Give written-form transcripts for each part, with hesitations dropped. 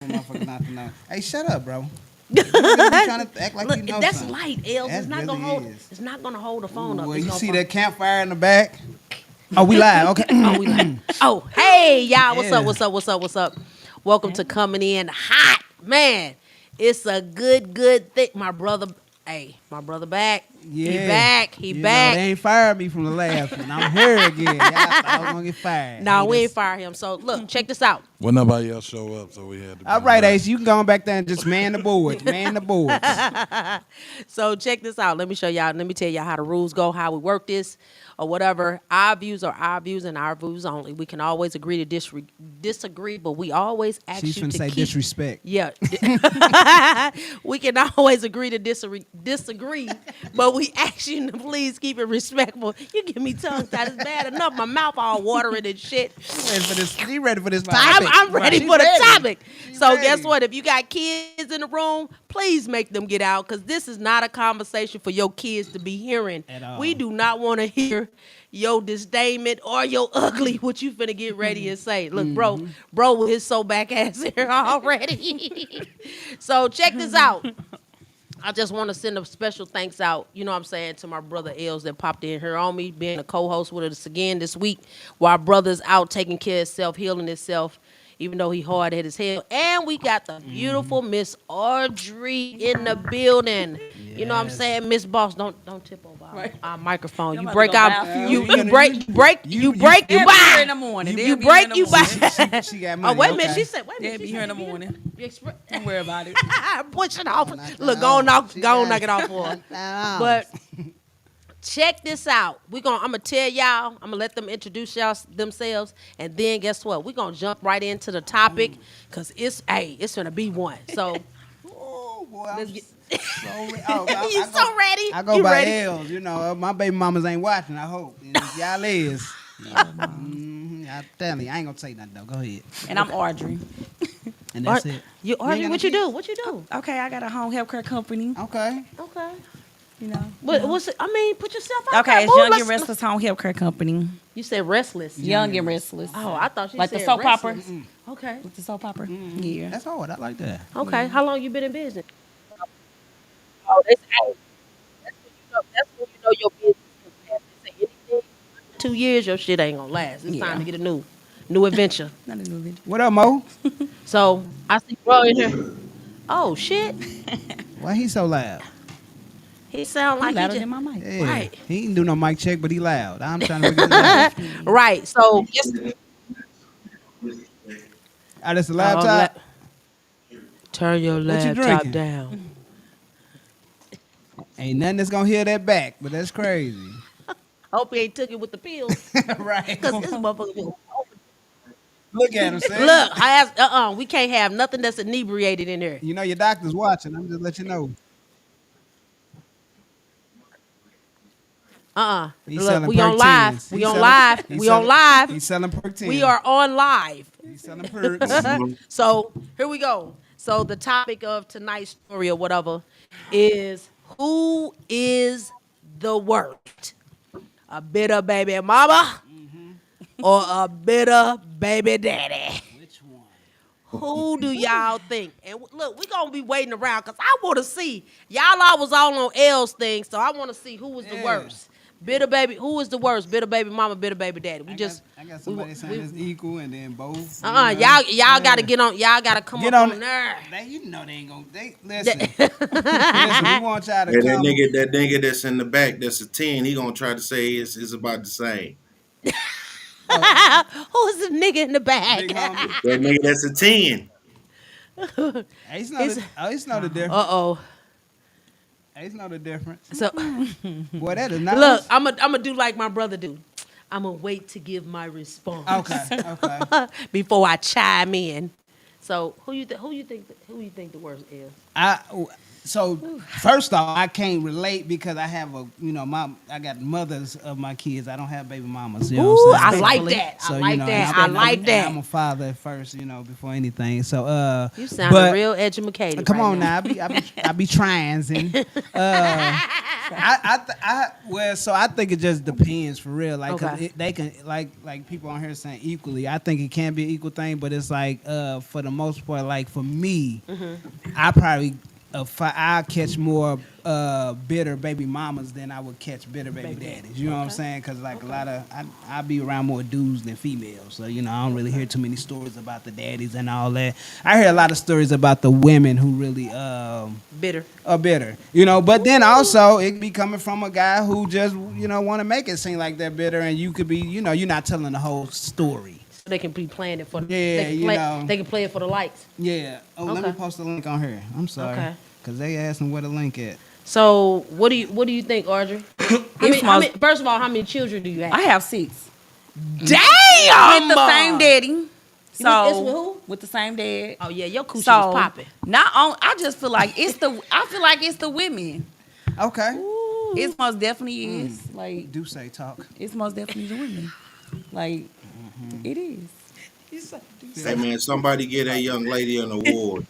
motherfuckers not to know. Hey, shut up, bro. You really be trying to act like you know that's something. light, Els. That It's not really gonna hold. is. It's not gonna hold the phone up. Well, It's you gonna see fall. that campfire in the back? Oh, we live. Okay. Oh, we like. Oh, hey, y'all. What's Yeah. up? What's up? What's up? What's up? Welcome to Cummn N Hot. Man, it's a good thing. My brother back. Yeah. He back. He You back. know, they ain't fired me from the last one. I'm here again. Y'all thought I was gonna get fired. No, we ain't Haters. fire him. So look, check this out. Well, nobody else show up, so we had to. All right, Ace, you can go on back there and just man the boards. Man the boards. So check this out. Let me show y'all. Let me tell y'all how the rules go, how we work this, or whatever. Our views are our views and our views only. We can always agree to disagree, but we always ask She's you finna to say keep. disrespect. Yeah, we can always agree to disagree, but we ask you to please keep it respectful. You give me tongue tied. It's bad enough. My mouth all watering and shit. She ready for this topic. I'm ready She for the ready. topic. She So ready. guess what? If you got kids in the room, please make them get out because this is not a conversation for your kids to be hearing. At all. We do not want to hear your disdainment or your ugly what you finna get ready and say. Look, bro with his so back ass here already. So check this out. I just want to send a special thanks out, you know what I'm saying, to my brother Els that popped in here on me, being a co-host with us again this week while brother's out taking care of himself, healing himself, even though he hard at his hell. And we got the beautiful Miss Audrey in the building. You know what I'm Yes. saying? Miss Boss, don't tip over our microphone. I'm You about break to go out, buy a few. you You break, gonna- you break, you- you you- break, you They'll be here in buy. the morning. You They'll be break, here in the you buy. morning. She got money. Oh, wait a minute. okay. She said, wait a minute. They'll be she here in said, the morning. you expre- Don't worry about it. Push it off. Knock Look, that go on, off. She go on, got knock it off for her. $10. But check this out. I'm gonna tell y'all. I'm gonna let them introduce y'all themselves, and then guess what? We're gonna jump right into the topic because it's gonna be one. So Oh, boy, let's I'm get. so ready. Oh, You so ready? I go You by ready? L's. You know, my baby mamas ain't watching, I hope. And if y'all is. I'm telling you, I ain't gonna say nothing though. Go ahead. And I'm Audrey. And that's it. You ain't Audrey, got what no you do? kids? What you do? Okay, I got a home health care company. Okay. Okay. You know. What's it? I mean, put yourself out there. Okay, it's Move. Young Let's- and Restless Home Health Care Company. You said restless. Young and Restless. Oh, I thought you Like said the soap opera. restless. Okay. With the soap opera. Yeah. That's hard. I like that. Okay. How long you been in business? Oh, that's hey, that's when you know your business can pass. They say anything 2 years, your shit ain't gonna last. It's time to Yeah. get a new adventure. Not a new video. What up, Mo? So I see bro in here. Oh shit. Why he so loud? He sound like Louder he than just, my mic. Yeah. Right. He didn't do no mic check, but he loud. I'm trying to figure it out. right. So Oh, that's the laptop. turn your What you laptop drinking? down. Ain't nothing that's gonna hear that back, but that's crazy. Hope he ain't took it with the pills. Right. Cause this motherfucker will Look at him, Sam. look, I asked, we can't have nothing that's inebriated in here. You know your doctor's watching. I'm just let you know. He's Look, selling we on Perk live. 10s. We He's on selling- live. he's We on selling- live. He's selling perk 10. We are on live. He's selling perks. So here we go. So the topic of tonight's story or whatever is who is the worst? A bitter baby mama or a bitter baby daddy? Which one? Who do y'all think? And look, we're going to be waiting around because I want to see. Y'all always all on L's thing, so I want to see who was the Yeah. worst. Bitter baby, who is the worst? Bitter baby mama, bitter baby daddy. We I just, got somebody saying it's equal, and then both. y'all got to get on, y'all got to come Get up on on there. You know they ain't gonna. Listen. Listen, we want y'all to Hey, come. that nigga that's in the back, that's a 10. He gonna try to say it's about the same. Who's the nigga in the Big bag? homie. That nigga that's a 10. Ace know the difference. Uh-oh. Ace know the difference. So, Boy, that is not. look, I'm gonna do like my brother do. I'm gonna wait to give my response. Okay. Before I chime in. So, who you think the worst is? So first off, I can't relate because I have I got mothers of my kids. I don't have baby mamas. You know Ooh, what I'm I saying? like that. So, I like that. and I like that. I'm a father first, before anything. So You sound real educated. come right on now, I be trying and So I think it just depends for real. Like, 'cause Okay. they can like people on here saying equally. I think it can be an equal thing, but it's like for the most part, like for me, I probably I catch more bitter baby mamas than I would catch bitter baby daddies. You know what I'm saying? Because like a lot of I be around more dudes than females, so you know I don't really hear too many stories about the daddies and all that. I hear a lot of stories about the women who really Bitter. are bitter, you know. But then also it be coming from a guy who just want to make it seem like they're bitter, and you could be you're not telling the whole story. So they can be playing it for the Yeah, they can play it for the likes. Yeah. Oh, let me Okay. post the link on here. I'm sorry. Okay. Cause they asking where the link at. So what do you think, Audrey? First of all, how many children do you have? I have 6. Damn! With the same daddy. So it's with who? With the same dad. Oh yeah, your coochie So was popping. not on. I just feel like it's the women. Okay. It's most definitely is. Like Do say talk. it's most definitely the women. Like it is. Hey man, somebody get that young lady an award.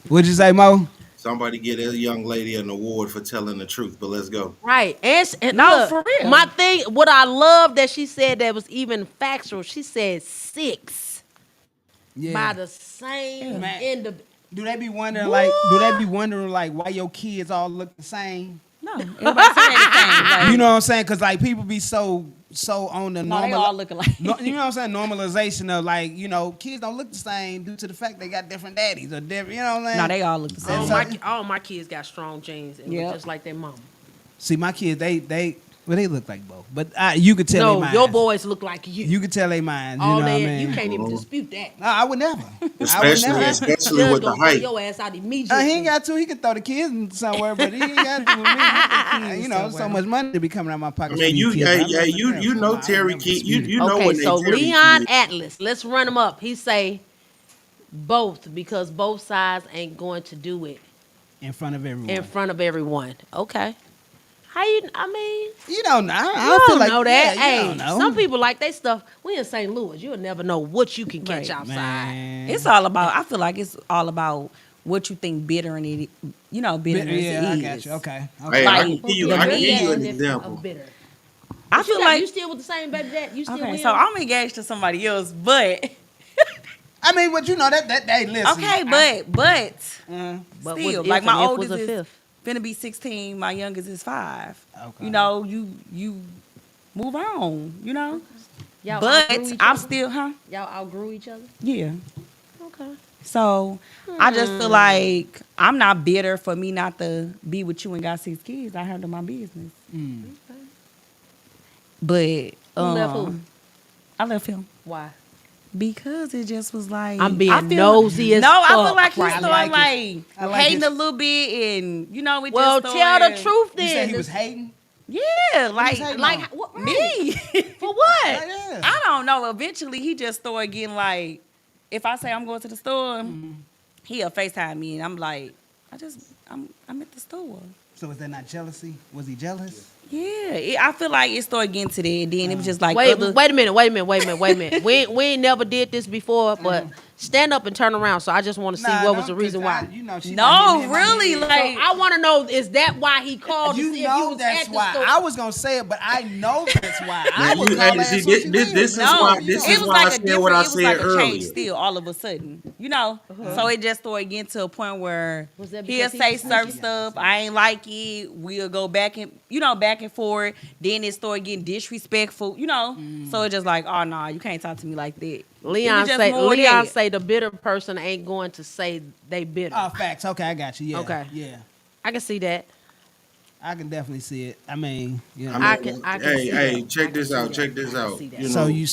What'd you say, Mo? Somebody get a young lady an award for telling the truth. But let's go. Right. And No, look, for real. my thing, what I love that she said that was even factual, she said 6 by the same Man. individual. Do they be wondering like why your kids all look the same? No, everybody say the same. Like, You know what I'm saying? Cause like people be so on the no, they normal. all look alike. You know what I'm saying? Normalization of like, kids don't look the same due to the fact they got different daddies or different, you know what I'm saying? No, they all look the same. All my kids got strong genes and look Yep. just like their mama. See, my kids, they look like both. But you could tell they No, minds. your boys look like you. You could tell they minds, all you know what I day, mean? you can't even dispute that. No, I would never. Especially Judge with the gonna throw height. your ass out immediately. He ain't got to. He can throw the kids in somewhere, but he ain't got to with me. So much money to be coming out of my I pocket. mean, for these kids. you know Terry Key. You know Okay, when they so Terry Leon Key. Atlas, let's run him up. He say both because both sides ain't going to do it in front of everyone. in front of everyone. Okay. How you? I mean, You don't know. I you don't feel don't like know that. Yeah, you Hey, don't know. some people like they stuff. We in St. Louis. You'll never know what you can catch Right. outside. Man. It's all about. I feel like it's all about what you think bitterness bitterness Yeah, I is. got you. Okay. Hey, Like, I can give you an example. Bitter. I You feel got- like you still with the same baby dad. You still okay. with So him? I'm engaged to somebody else, but I mean, but that they listen. okay, but But still, what like if my and if oldest was a is fifth? finna be 16. My youngest is 5. Okay. You know, you move on. You know, Y'all but outgrew each I'm other? still, Y'all outgrew each other. yeah. Okay. So I just feel like I'm not bitter for me not to be with you and got 6 kids. I handle my business. But Who left who? I left him Why? because it just was like I'm being I feel- nosy as No, I feel fuck like he right started now. like, I like hating it. a little bit, and it Well, just tell started, the truth You said then. he was hating? Yeah, like hating like on? what? Right. me. For what? Yeah. I don't know. Eventually, he just started getting like, if I say I'm going to the store, he'll FaceTime me, and I'm like, I'm at the store. So was that not jealousy? Was he jealous? Yeah, I feel like it started getting to that. And then it was just like, Wait other, a minute. we ain't never did this before, but stand up and turn around. So I just want to see what was the reason why. She no, really, like, I want to know, is that why he called to You see if you know was that's at the why. store? I was gonna say it, but I know that's why. I Man, was you gonna had- ask see, what she this did. is no, why- this it is was why I like a said different. what I It was said like a earlier. change still all of a sudden, So it just started getting to a point where Was that he'll because he say was certain sneaky? stuff. I ain't like it. We'll go back and back and forth. Then it started getting disrespectful. So it's just like, oh no, you can't talk to me like that. Leon just say more, Leon yeah. say the bitter person ain't going to say they bitter. Oh, facts. Okay, I got you. Yeah. Okay. Yeah. I can see that. I can definitely see it. I mean, I can Hey, see hey, that. check I this can out. see Check that. this I can out. see that. You know,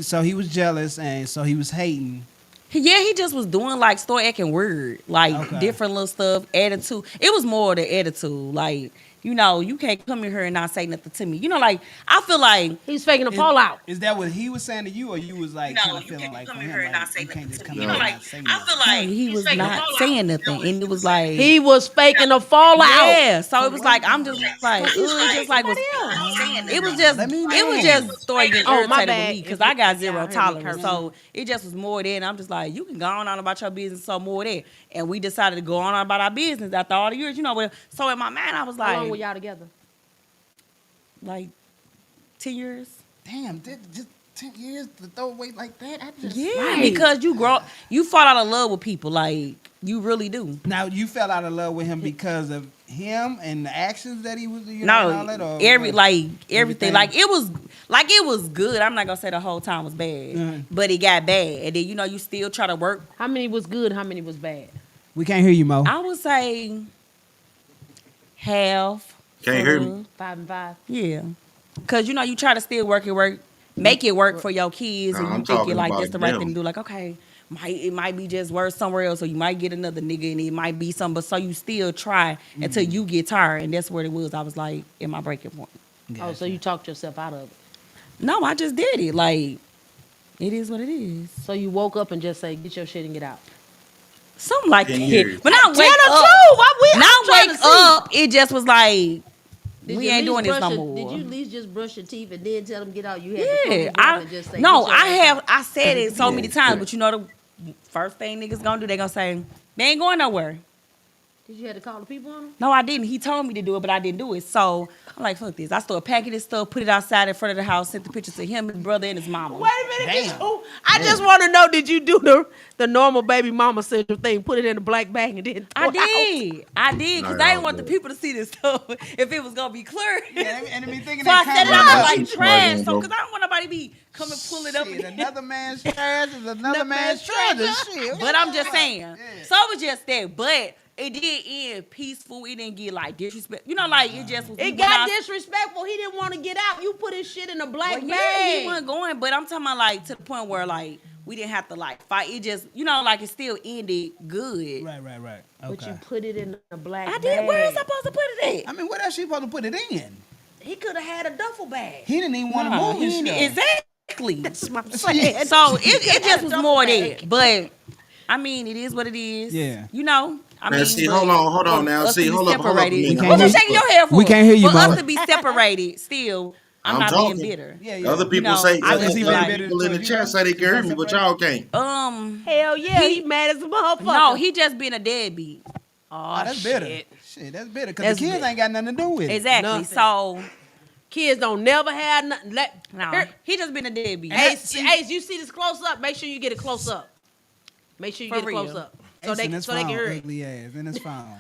so he was jealous and so he was hating. Yeah, he just was doing like start acting weird, like Okay. different little stuff, attitude. It was more the attitude, like you can't come in here and not say nothing to me. Like I feel like He's faking a fallout. Is that what he was saying to you, or you was like kind of feeling like for him, like, you can't just come in and not say nothing? like he was not saying nothing, and it was like He was faking a fallout. yeah. So it was like I'm just like it just like was it was just started getting Oh, my irritated bad. with me because I got If zero y'all heard me tolerance. cursing. So it just was more there, and I'm just like you can go on about your business, so more there. And we decided to go on about our business after all the years, So in my mind I was How long were like y'all together? like 10 years. Damn, just 10 years to throw away like that? I just... Yeah, Right. because you fall out of love with people, like you really do. Now, you fell out of love with him because of him and the actions that he was, and No, all that? Or everything, Everything? like it was good. I'm not gonna say the whole time was bad, but it got bad, and then you still try to work. How many was good? How many was bad? We can't hear you, Mo. I would say half. Can't hear me. 5 and 5. Yeah, cause you try to still work, make it work for your kids, No, and I'm you think talking it like about that's the right them. thing to do. Like, okay, it might be just worse somewhere else, or you might get another nigga, and it might be something. But so you still try until you get tired, and that's what it was. I was like, in my breaking point. Oh, so you talked yourself out of it. No, I just did it. Like, it is what it is. So you woke up and just say, get your shit and get out. Something like Can hear you. that. But not wake Tell the up. truth. I'm Not trying wake to see. up. It just was like, Did we you ain't at doing least this no brush your- more. Did you at least just brush your teeth and then tell them get out? You had to Yeah, phone I and just say, no, "Get your I ass have. out." I said it so many times, Yeah. but the first thing niggas gonna do, they gonna say they ain't going nowhere. Did you have to call the people on them? No, I didn't. He told me to do it, but I didn't do it. So I'm like, fuck this. I started packing this stuff, put it outside in front of the house, sent the pictures to him, his brother, and his mama. Wait a minute. Did Damn. you, I just want to know, did you do the normal baby mama central thing, put it in a black bag and then I throw it did. I did, because No, I didn't no, want the no. people to see this stuff if it was gonna be clear. Yeah, and be thinking So I set it out That's like too trash, smart, so bro. because I don't want nobody to be coming pull it up. Shit, another man's trash is another man's treasure. Shit. But I'm just saying. Yeah. So it was just that. But it did end peaceful. It didn't get like disrespect. Like it just was. It got disrespectful. He didn't want to get out. You put his shit in a black Well, yeah, bag. he wasn't going. But I'm talking about like to the point where like we didn't have to like fight. It just like it still ended good. Right. But Okay. you put it in a black I bag. did. Where else I supposed to put it I mean, what else she supposed to put it in? He could have had a duffel bag. He didn't even want to at? move his stuff. Exactly. That's what I'm saying. So it just was Duffel more bag. that. But I mean, it is what it is. Yeah. I Now, mean, see, but hold on for now. us to See, be hold up a separated- minute. can't What you hear shaking your hair for? We can't hear you, For Mo. us to be separated, still, I'm I'm not talking. being bitter. Yeah. Other people know, say, I other just people like- in the chat say they can hear me, but y'all can't. Hell yeah, he mad as a motherfucker. No, he just being a deadbeat. Oh, that's bitter. shit. Shit, that's bitter. Because That's the kids bitter. ain't got nothing to do with it. Exactly. Nothing. So, Kids don't never have nothing. no, Here- he just been a deadbeat. Ace, you see this close up? Make sure you get it close up. Make sure you For get it close real. up. So Ace they in his so they can phone, hear it. ugly ass in his phone.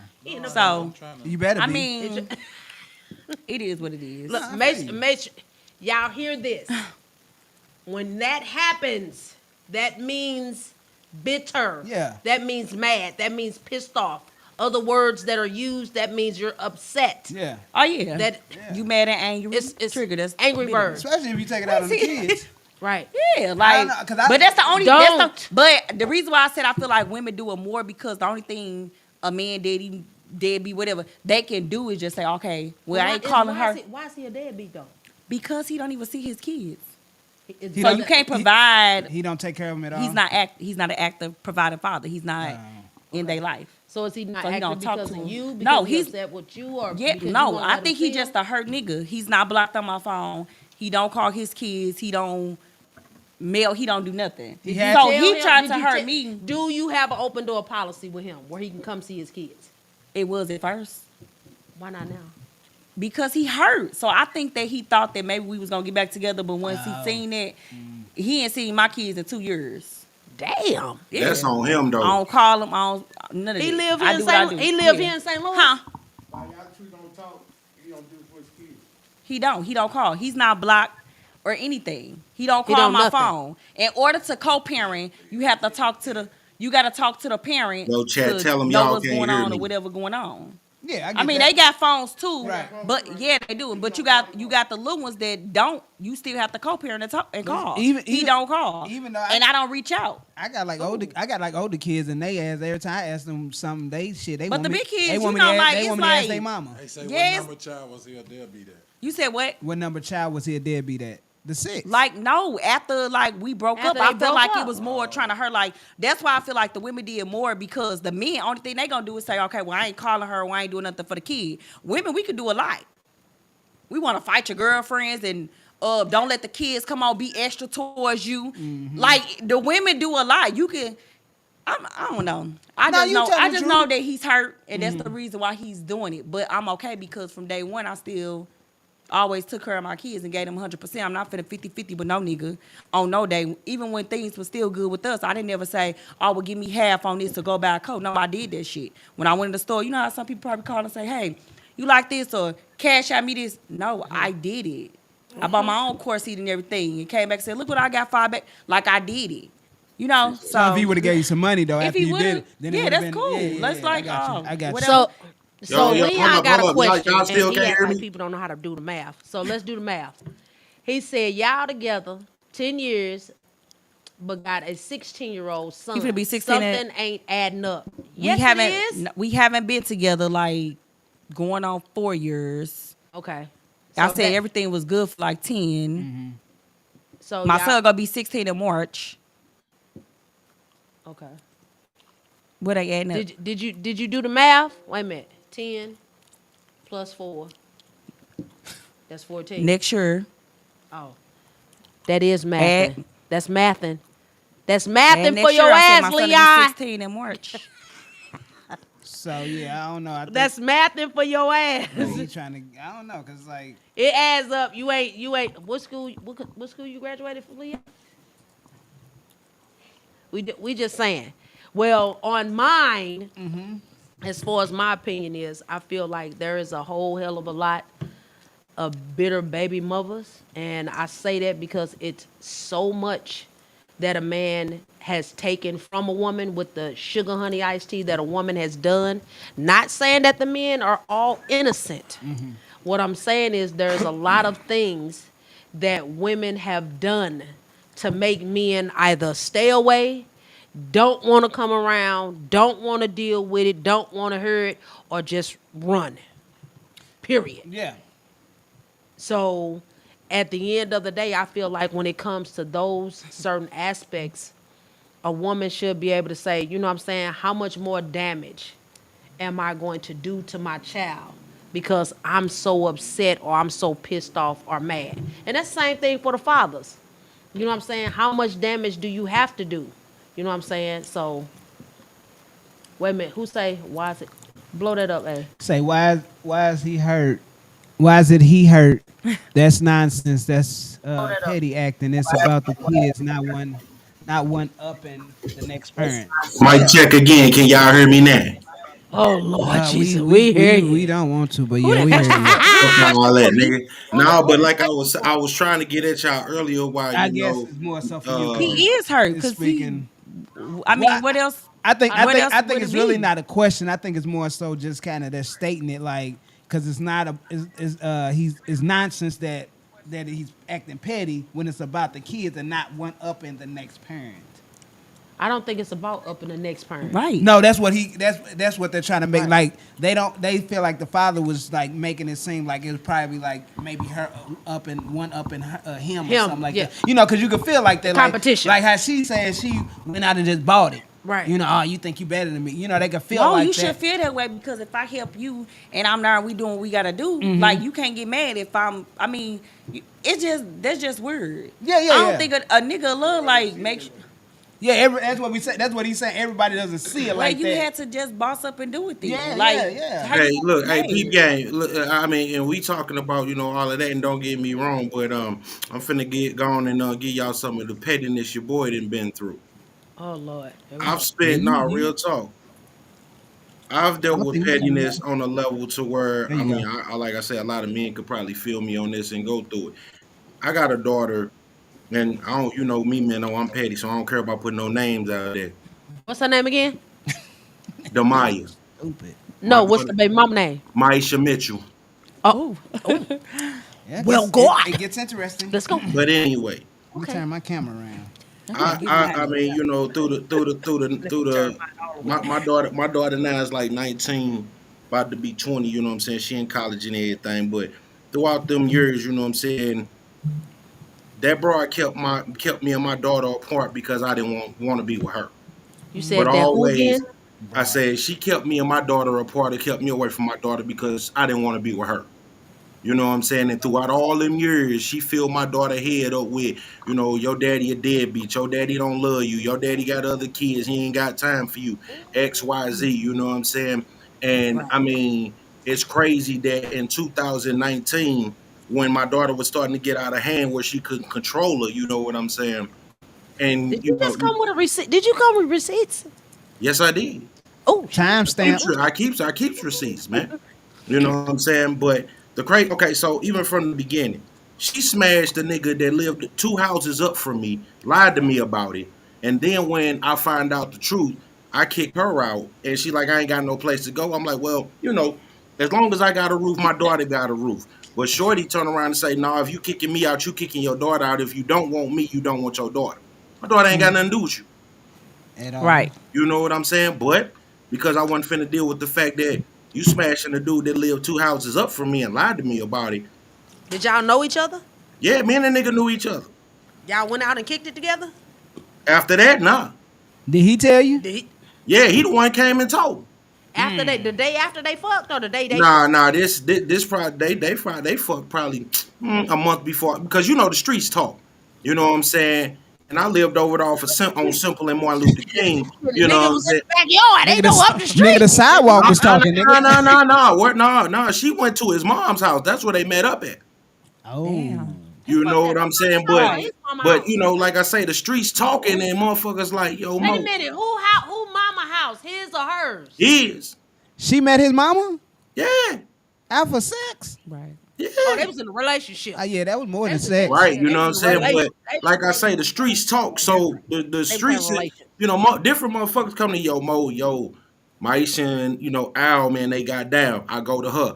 So, You better be. I mean, it is what it is. Look, I make feel you. sure y'all hear this. When that happens, that means bitter. Yeah. That means mad. That means pissed off. Other words that are used, that means you're upset. Yeah. Oh yeah, That- you mad and angry. It's trigger. That's Angry bitter. Bird. Especially if you take it out on the kids. Right. Yeah, I like, don't know, 'cause I- but that's the only. Don't. But the reason why I said I feel like women do it more because the only thing a man deadbeat, whatever they can do is just say, okay, well, I ain't calling her Why is he a deadbeat though? because he don't even see his kids. He So don't- you can't provide. He don't take care of them at all. He's not an active providing father. He's not in their life. So is he not So he acting don't talk because to of him. you? Because No, he's he's- upset with you, or Yeah, because you no, won't I let him think see he just him? a hurt nigga. He's not blocked on my phone. He don't call his kids. He don't mail. He don't do nothing. He had- So Tell he him- tried did to you hurt te- me. Do you have an open door policy with him where he can come see his kids? It was at first. Why not now? Because he hurt. So I think that he thought that maybe we was gonna get back together, but once Oh. he seen it, he ain't seen my kids in 2 years. Damn. Yeah. That's on him I though. don't call him. I don't none of He that. live I here in do what I St. do. He live Yeah. here in St. Louis. Huh? Why y'all two don't talk? He don't do it for his kids. He don't. He don't call. He's not blocked or anything. He don't He call don't my nothing. phone. In order to co-parent, you have to talk to the. You got to talk to the parent. No, Chad, to tell 'em know y'all what's can't going hear on me. or whatever going on. Yeah, I mean, they got phones too, Right. but yeah, they do. But you got the little ones that don't. You still have to co-parent and talk and call. he even- don't call, even though and I don't reach out. I got like older kids, and they ask every time I ask them something. They But want the me, big kids, they you want me know, to ask, like, they it's want me to ask like- their mama. They say Yes. what number child was here, they'll be there. You said what? What number child was he a deadbeat at? The 6. Like no, after like we broke After up, they I felt broke like up. it was more trying to hurt. Like that's why I feel like the women did more because the men only thing they gonna do is say, okay, well I ain't calling her, or I ain't doing nothing for the kid. Women, we could do a lot. We want to fight your girlfriends and don't let the kids come on be extra towards you. Like the women do a lot. You can. I don't know. I No, just you know. tell I the just truth. know that he's hurt, and that's the reason why he's doing it. But I'm okay because from day one, I still always took care of my kids and gave them 100%. I'm not finna 50-50 with no nigga on no day. Even when things were still good with us, I didn't ever say, oh, well, give me half on this to go buy a coat. No, I did that shit. When I went in the store, you know how some people probably call and say, hey, you like this or cash out me this? No, I did it. I bought my own course seat and everything and came back and said, look what I got 5 back. Like I did it. You know, So if he would have gave you some money though if after he you did would've- it, then yeah, it would that's have been cool. Yeah, Let's yeah, like, I got you. whatever. So Yo, Leon hold got up. a question, Y'all still and he can't act hear like me? people don't know how to do the math. So let's do the math. He said y'all together 10 years, but got a 16-year-old son. He finna be 16 Something ain't adding up. Yes, it is. We haven't been together like going on 4 years. Okay. I So said that- everything was good for like 10. So My y'all- son gonna be 16 in March. Okay. What they adding up? Did you do the math? Wait a minute. 10 plus 4. That's 14. Next year. Oh. That is mathing. Add- That's mathing. That's And mathing next for your year, I said ass, my son will be Leon. 16 in March. So yeah, I don't know. I think That's mathing for your ass. he trying to. I don't know, cause like It adds up. You ain't. What school you graduated from, Leon? We just saying. Well, on mine, as far as my opinion is, I feel like there is a whole hell of a lot of bitter baby mothers, and I say that because it's so much that a man has taken from a woman with the sugar honey iced tea that a woman has done. Not saying that the men are all innocent. What I'm saying is there's a lot of things that women have done to make men either stay away, don't want to come around, don't want to deal with it, don't want to hear it, or just run. Period. yeah. So at the end of the day, I feel like when it comes to those certain aspects, a woman should be able to say, you know what I'm saying, how much more damage am I going to do to my child because I'm so upset or I'm so pissed off or mad? And that's the same thing for the fathers. You know what I'm saying? How much damage do you have to do? You know what I'm saying? So, wait a minute. Who say, why is it? Blow that up, eh? Say why is he hurt? Why is it he hurt? That's nonsense. That's petty acting. It's about the kids, not one upping the next parent. Mic check again. Can y'all hear me now? Oh, Lord Jesus. We We hear you. We don't want to, but yeah, we hear you. Fuck all that, nigga. No, but like I was trying to get at y'all earlier while I you guess know. it's more so for you. He is hurt because Speaking. I mean, Well, what else? I think What else I would think it it's really be? not a question. I think it's more so just kind of they're stating it like because it's not it's nonsense that he's acting petty when it's about the kids and not one up in the next parent. I don't think it's about upping the next parent. Right. No, that's what they're trying to make. Like they feel like the father was like making it seem like it was probably like maybe her up and him or something like yeah. that. You know, because you could feel like that Competition. Like how she said she went out and just bought it. Right. You know, oh, you think you better than me. You know, they could feel No, like you that. should feel that way because if I help you and I'm there, we doing what we gotta do. Mm-hmm. Like you can't get mad if I mean, that's just weird. Yeah, I don't yeah. think a nigga love like make sure. Yeah, that's what we say. That's what he's saying. Everybody doesn't see it like Like you that. had to just boss up and do it then. Yeah, like, yeah. how Hey, you look, gonna hey, be peep mad? game. Look, I mean, and we talking about all of that, and don't get me wrong, but I'm finna get gone and give y'all some of the pettiness your boy done been through. Oh, Lord. I've spent real talk. I've dealt with pettiness on a level to where There you I mean, go. I like I said, a lot of men could probably feel me on this and go through it. I got a daughter, and I don't, me, man, know I'm petty, so I don't care about putting no names out there. What's her name again? Demaya, Stupid. No, My what's daughter- the baby mama name? Maisha Mitchell. Oh, Yeah, Well, it, God. It gets interesting. let's go. But anyway, Let me turn my camera around. I mean, my daughter now is like 19, about to be 20, you know what I'm saying? She in college and everything, but throughout them years, you know what I'm saying, that broad kept me and my daughter apart because I didn't want to be with her. You said But that who always again? I said she kept me and my daughter apart. It kept me away from my daughter because I didn't want to be with her. You know what I'm saying? And throughout all them years, she filled my daughter head up with, your daddy a deadbeat. Your daddy don't love you. Your daddy got other kids. He ain't got time for you. X, Y, Z. You know what I'm saying? And I mean, it's crazy that in 2019, when my daughter was starting to get out of hand where she couldn't control her. You know what I'm saying? And Did you just come with a receipt? Did you come with receipts? yes, I did. Oh, Timestamp. I keeps receipts, man. You know what I'm saying? But the crazy, okay, so even from the beginning, she smashed the nigga that lived 2 houses up from me, lied to me about it, and then when I find out the truth, I kick her out, and she like, I ain't got no place to go. I'm like, well, you know, as long as I got a roof, my daughter got a roof. But Shorty turn around and say, no, if you kicking me out, you kicking your daughter out. If you don't want me, you don't want your daughter. My daughter ain't got nothing to do with you. At all. right. You know what I'm saying? But because I wasn't finna deal with the fact that you smashing a dude that lived 2 houses up from me and lied to me about it. Did y'all know each other? Yeah, me and that nigga knew each other. Y'all went out and kicked it together? After that, nah. Did he tell you? Did he, Yeah, he the one came and told me. after the day after they fucked or the day they Nah. This probably they fucked probably a month before because you know the streets talk. You know what I'm saying? And I lived over there on Simple and Martin Luther King. You know nigga what I'm was in saying? the backyard. They go up the street. Nigga, the sidewalk was talking. Nigga. No. She went to his mom's house. That's where they met up at. Oh, Damn. You know what I'm saying? His mama But house. you know, like I say, the streets talking and motherfuckers like, yo, Wait a Mo, minute. Who mama house? His or hers? his. she met his mama Yeah. after sex. Right. Yeah. Oh, they was in a relationship. Oh yeah, that was more than That's sex. Right, you They know what I'm was saying? related. But like I say, the streets talk. So the streets, related. you know, different motherfuckers come to yo, Maisha and, you know, Al, man, they got down. I go to her.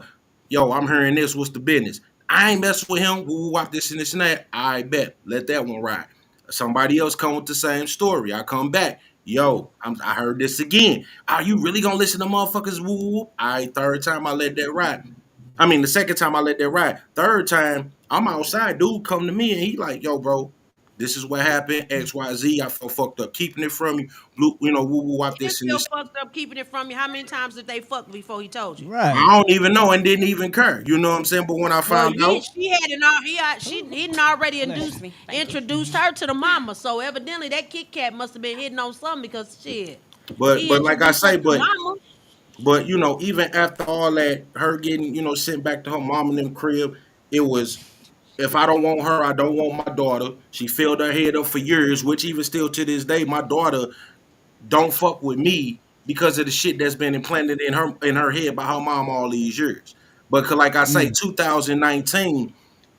Yo, I'm hearing this. What's the business? I ain't messing with him. Woo, watch this and this and that. I bet. Let that one ride. Somebody else come with the same story. I come back. Yo, I heard this again. Are you really gonna listen to motherfuckers? Woo, woo, woo? Third time I let that ride. I mean, the second time I let that ride. Third time, I'm outside. Dude come to me and he like, yo, bro, this is what happened. X, Y, Z. I felt fucked up keeping it from you. Blue, you know, woo, woo, wop He this and feel this. fucked up keeping it from you. How many times did they fuck before he told you? Right. I don't even know and didn't even care. You know what I'm saying? But when I Well, found out, she had already introduced her to the mama. So evidently that Kit Kat must have been hitting on something because shit. but he like I introduced say, her to but mama. But you know, even after all that, her getting, you know, sent back to her mom and them crib, it was, if I don't want her, I don't want my daughter. She filled her head up for years, which even still to this day, my daughter don't fuck with me because of the shit that's been implanted in her head by her mom all these years. But like I say, 2019,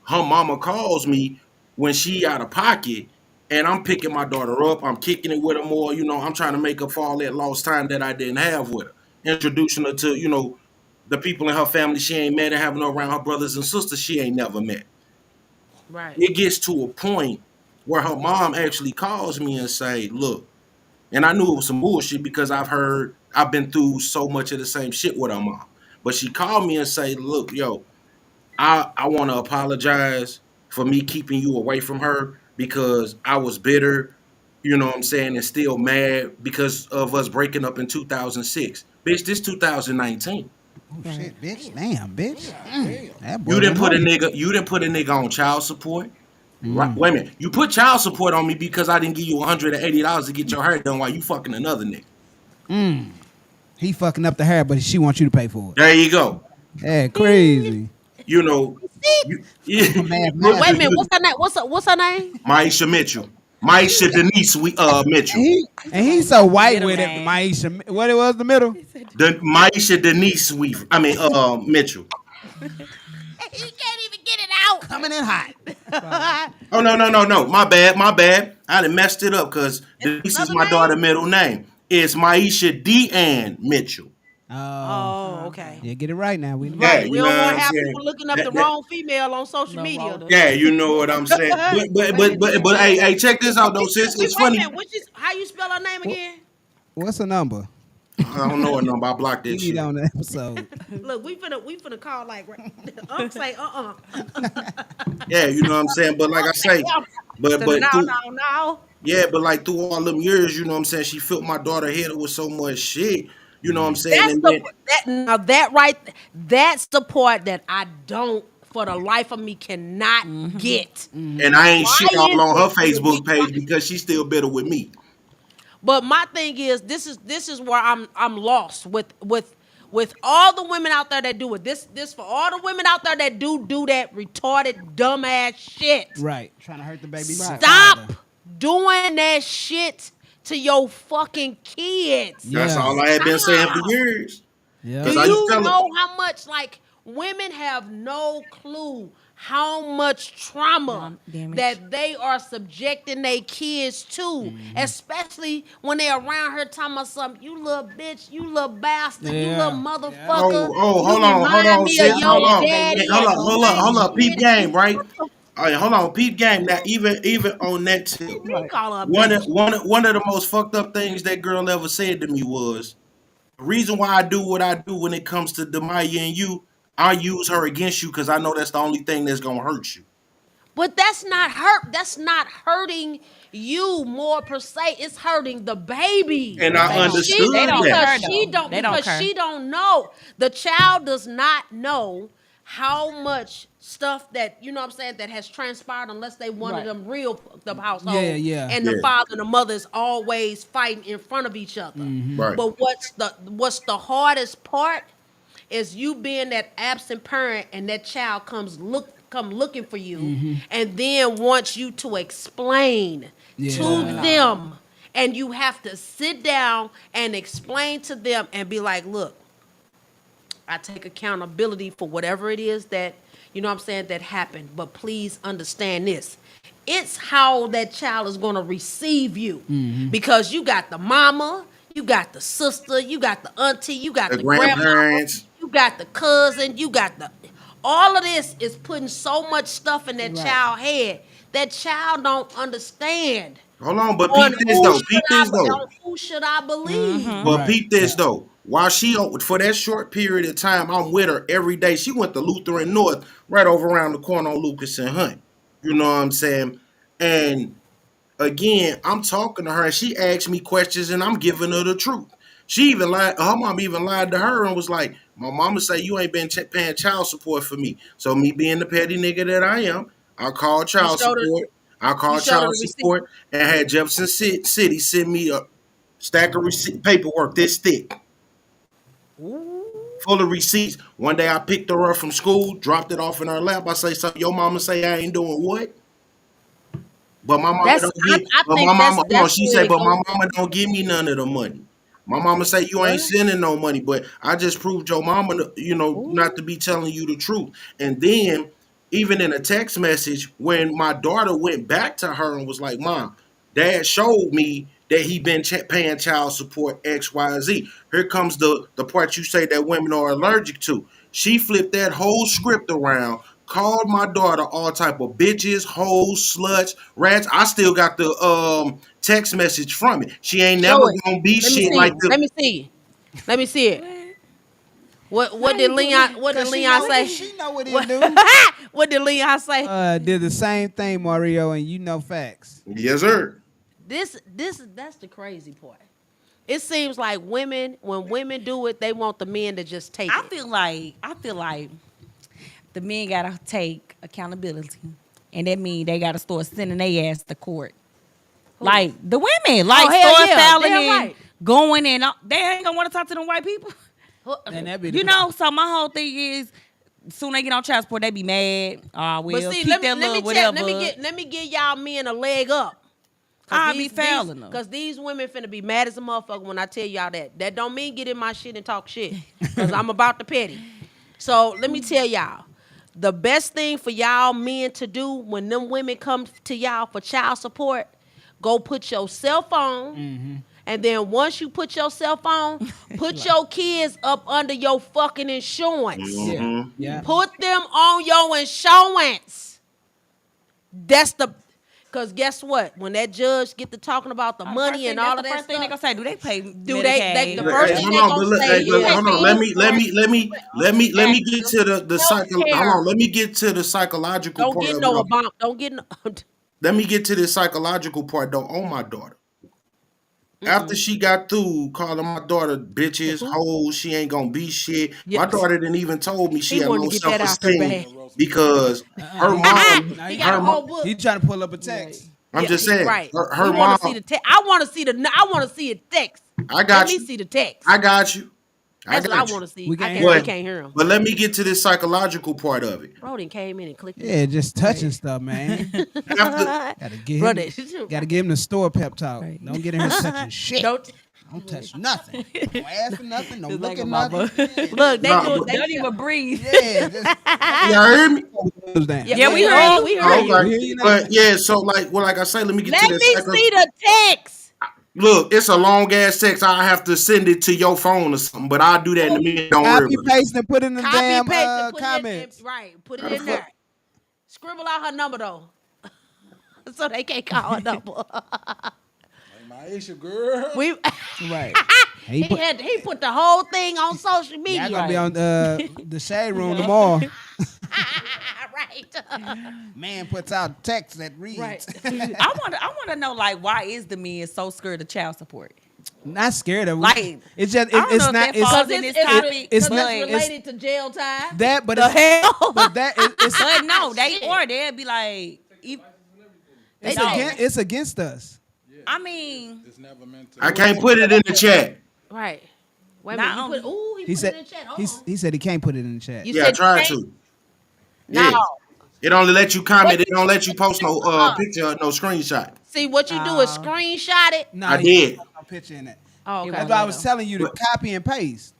her mama calls me when she out of pocket, and I'm picking my daughter up. I'm kicking it with her more. You know, I'm trying to make up for all that lost time that I didn't have with her. Introducing her to, you know, the people in her family she ain't met and having her around her brothers and sisters she ain't never met. Right. It gets to a point where her mom actually calls me and say, look, and I knew it was some bullshit because I've been through so much of the same shit with her mom. But she called me and say, look, yo, I want to apologize for me keeping you away from her because I was bitter, you know what I'm saying, and still mad because of us breaking up in 2006. Bitch, this 2019. Oh shit, bitch. Damn, bitch. That boy You didn't went put a hard. nigga on child support. Right, wait a minute. You put child support on me because I didn't give you $180 to get your hair done while you fucking another nigga. He fucking up the hair, but she wants you to pay for it. There you go. Yeah, crazy. You know. Yeah. Man, Wait a minute. What's her name? What's her name? Maisha Mitchell. Maisha Denise Mitchell. And he's so white Middle with it, name. Maisha. What it was, the middle? The Maisha Denise Mitchell. He can't even get it out. Coming in hot. Oh no. My bad. I done messed it up because Denise is my daughter's middle name. It's Maisha Deanne Mitchell. Oh, okay. Yeah, get it right now. We Yeah, We you don't know what want I'm to have saying? people looking up That- the that- wrong female on social media. Yeah, you know what I'm saying. But hey, check this out though, sis. It's Wait a funny. minute. How you spell her name again? What's the number? I don't know a number. I blocked We that need shit. on the episode. Look, we finna call like Unc say Yeah, you know what I'm saying. But like I say, but no. yeah, but like through all them years, you know what I'm saying. She filled my daughter head up with so much shit. You know what I'm saying. That's the part that I don't, for the life of me, cannot get. And I ain't shit Why all on her is it- Facebook page because she's still bitter with me. But my thing is, this is where I'm lost with with all the women out there that do it. This for all the women out there that do that retarded, dumbass shit. Right. Trying to hurt the baby. Stop doing that shit to your fucking kids. That's Yeah. all I had been saying for years. Yeah. Do 'Cause I used you to tell know how much, like, women have no clue how much trauma Damage. that they are subjecting their kids to, especially when they're around her talking about something, you little bitch, you little bastard, you Yeah. little motherfucker. Oh, hold you on, me sis. of Hold your on. daddy. Hey, hold up. Peep game, right? What All right, hold on, peep game. Now, even on that tip, the fuck you call her a one bitch? one of the most fucked up things that girl ever said to me was, the reason why I do what I do when it comes to Demaya and you, I use her against you because I know that's the only thing that's gonna hurt you. But that's not hurt. That's not hurting you more per se. It's hurting the baby. And I understood they don't that. care, Because she though. don't. They don't Because care. she don't know. The child does not know how much stuff that, you know what I'm saying, that has transpired unless they one of them real fucked up households. Yeah. And the Yeah. father and the mother is always fighting in front of each other. Right. But what's the hardest part is you being that absent parent and that child come looking for you and then wants you to explain to them, and you have to sit down and explain to them and be like, look, I take accountability for whatever it is that, you know what I'm saying, that happened, but please understand this. It's how that child is going to receive you, because you got the mama, you got the sister, you got the auntie, you got The the grandparents, grandparents. you got the cousin, you got the... All of this is putting so much stuff in that child head. That child don't understand. Hold on, but On peep this though. Peep this though. on who should I believe? But Right. peep this though. While for that short period of time, I'm with her every day. She went to Lutheran North, right over around the corner on Lucas and Hunt. You know what I'm saying? And again, I'm talking to her, and she asked me questions, and I'm giving her the truth. She even lied. Her mom even lied to her and was like, "My mama say you ain't been paying child support for me." So me being the petty nigga that I am, I called child showed her- support. I called showed her child the receipt. support and had Jefferson City send me a stack of paperwork this thick, full of receipts. One day I picked her up from school, dropped it off in her lap. I say, "So your mama say I ain't doing what?" But my mama That's- don't I- give. I But think my mama, that's no, she where said, it but my goes. mama don't give me none of the money. My mama say you ain't sending no money, but I just proved your mama, not to be telling you the truth. And then, even in a text message, when my daughter went back to her and was like, "Mom, Dad showed me that he been paying child support X, Y, and Z." Here comes the part you say that women are allergic to. She flipped that whole script around, called my daughter all type of bitches, hoes, sluts, rats. I still got the text message from it. She ain't Show never it. gonna be Let me shit see. like the. Let me see. Let me see it. What did Leon? What did Leon say? She know what What, it do. what did Leon say? Did the same thing, Mario, and you know facts. Yes, sir. That's the crazy part. It seems like when women do it, they want the men to just take I it. feel like the men gotta take accountability, and that means they gotta start sending their ass to court. Like the women, like hell start yeah, filing damn and right. going, and they ain't gonna want to talk to them white people. And that be the You know, so my whole thing is, soon they get on child support, they be mad. Well, But see, keep let that me little tell, whatever. let me give y'all men a leg up. I be failing them. Because these women finna be mad as a motherfucker when I tell y'all that. That don't mean get in my shit and talk shit. Because I'm about to petty. So let me tell y'all. The best thing for y'all men to do when them women come to y'all for child support, go put your cell phone. And then once you put your cell phone, put your kids up under your fucking insurance. Yeah. Put them on your insurance. That's the... Because guess what? When that judge get to talking about the money and all of that first thing they stuff, gonna say, do they pay? Do they- the Hey, first hey, thing hold they on, gonna but look, say hey, look, is hold on. Let me get to the hold on. Let me get to the psychological Don't part. get of no it all. Obama. Don't get no. Let me get to the psychological part though on my daughter. After she got through calling my daughter bitches, hoes, she ain't gonna be shit. My Yes. daughter didn't even told me she He had wanted low to get that out there self-esteem bad. because her mom, He got a whole book. He trying to pull up a text. I'm just saying, Right. her We mom. want to see the text. I want to see the text. I got Let you. me see the text. I got you. I That's what I got you. want to see. We I can't can't, hear we But can't hear him. but let me get to this psychological part of it. Bro then came in and clicked Yeah, just touching stuff, man. After Gotta give Bro, him, gotta give him the store pep talk. Right. Don't get in here touching shit. Don't touch nothing. No ass for nothing. No Just look like at a nothing. mama. Yeah, look. They Nah, do. but- They Don't even breathe. yeah, just y'all hear me? goes down. Yeah, we heard you. We heard you. Okay. hear you now. But yeah, so like I say, let me get Let to me this. see the text. Look, it's a long ass text. I have to send it to your phone or something, but I'll do that in a minute. Don't worry Copy, about it. paste, and put in the Copy, damn paste, and put comments. it in. Right, put it in there. Scribble out her number though, so they can't call her number. Maisha, girl. We Right. he put the whole thing on social media. Y'all gonna be on the shade room tomorrow. right. Man puts out text that reads. Right. I want to know, like, why is the men so scared of child support? Not scared of it. Like, It's just I don't it's know if not that it's falls in this topic, it's but not- it's related to jail time. that, but The it's hell. but that it's But no, Shit. they'll be like, it's, No. it's against us. I mean, It's never meant to. I can't put it in the chat. Right. Wait a Not minute. You only- put, ooh, he, He put said it in the chat. he said he can't put it in the chat. You Yeah, I said tried you to. Yeah. No. It only let you comment. It don't let you post no picture, no screenshot. See what you do is screenshot it. No, I he did. put no picture in it. Oh, okay. That's why I was telling you to copy and paste.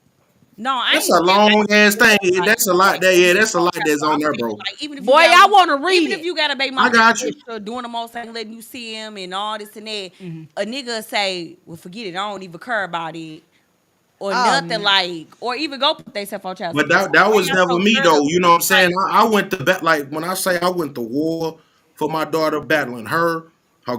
no, I That's ain't a long ass thing. That's a lot. That's a lot that's on there, bro. Like, even if Boy, you got, I want to read even it. if you got a baby I mama got you. picture, doing the most thing, letting you see him and all this and that, a nigga say, well, forget it, I don't even care about it. Or nothing man. like, or even go put themselves on child But support. that was Why y'all never so me scared though. of- You know what I'm saying? I went to bat like when I say I went to war for my daughter, battling her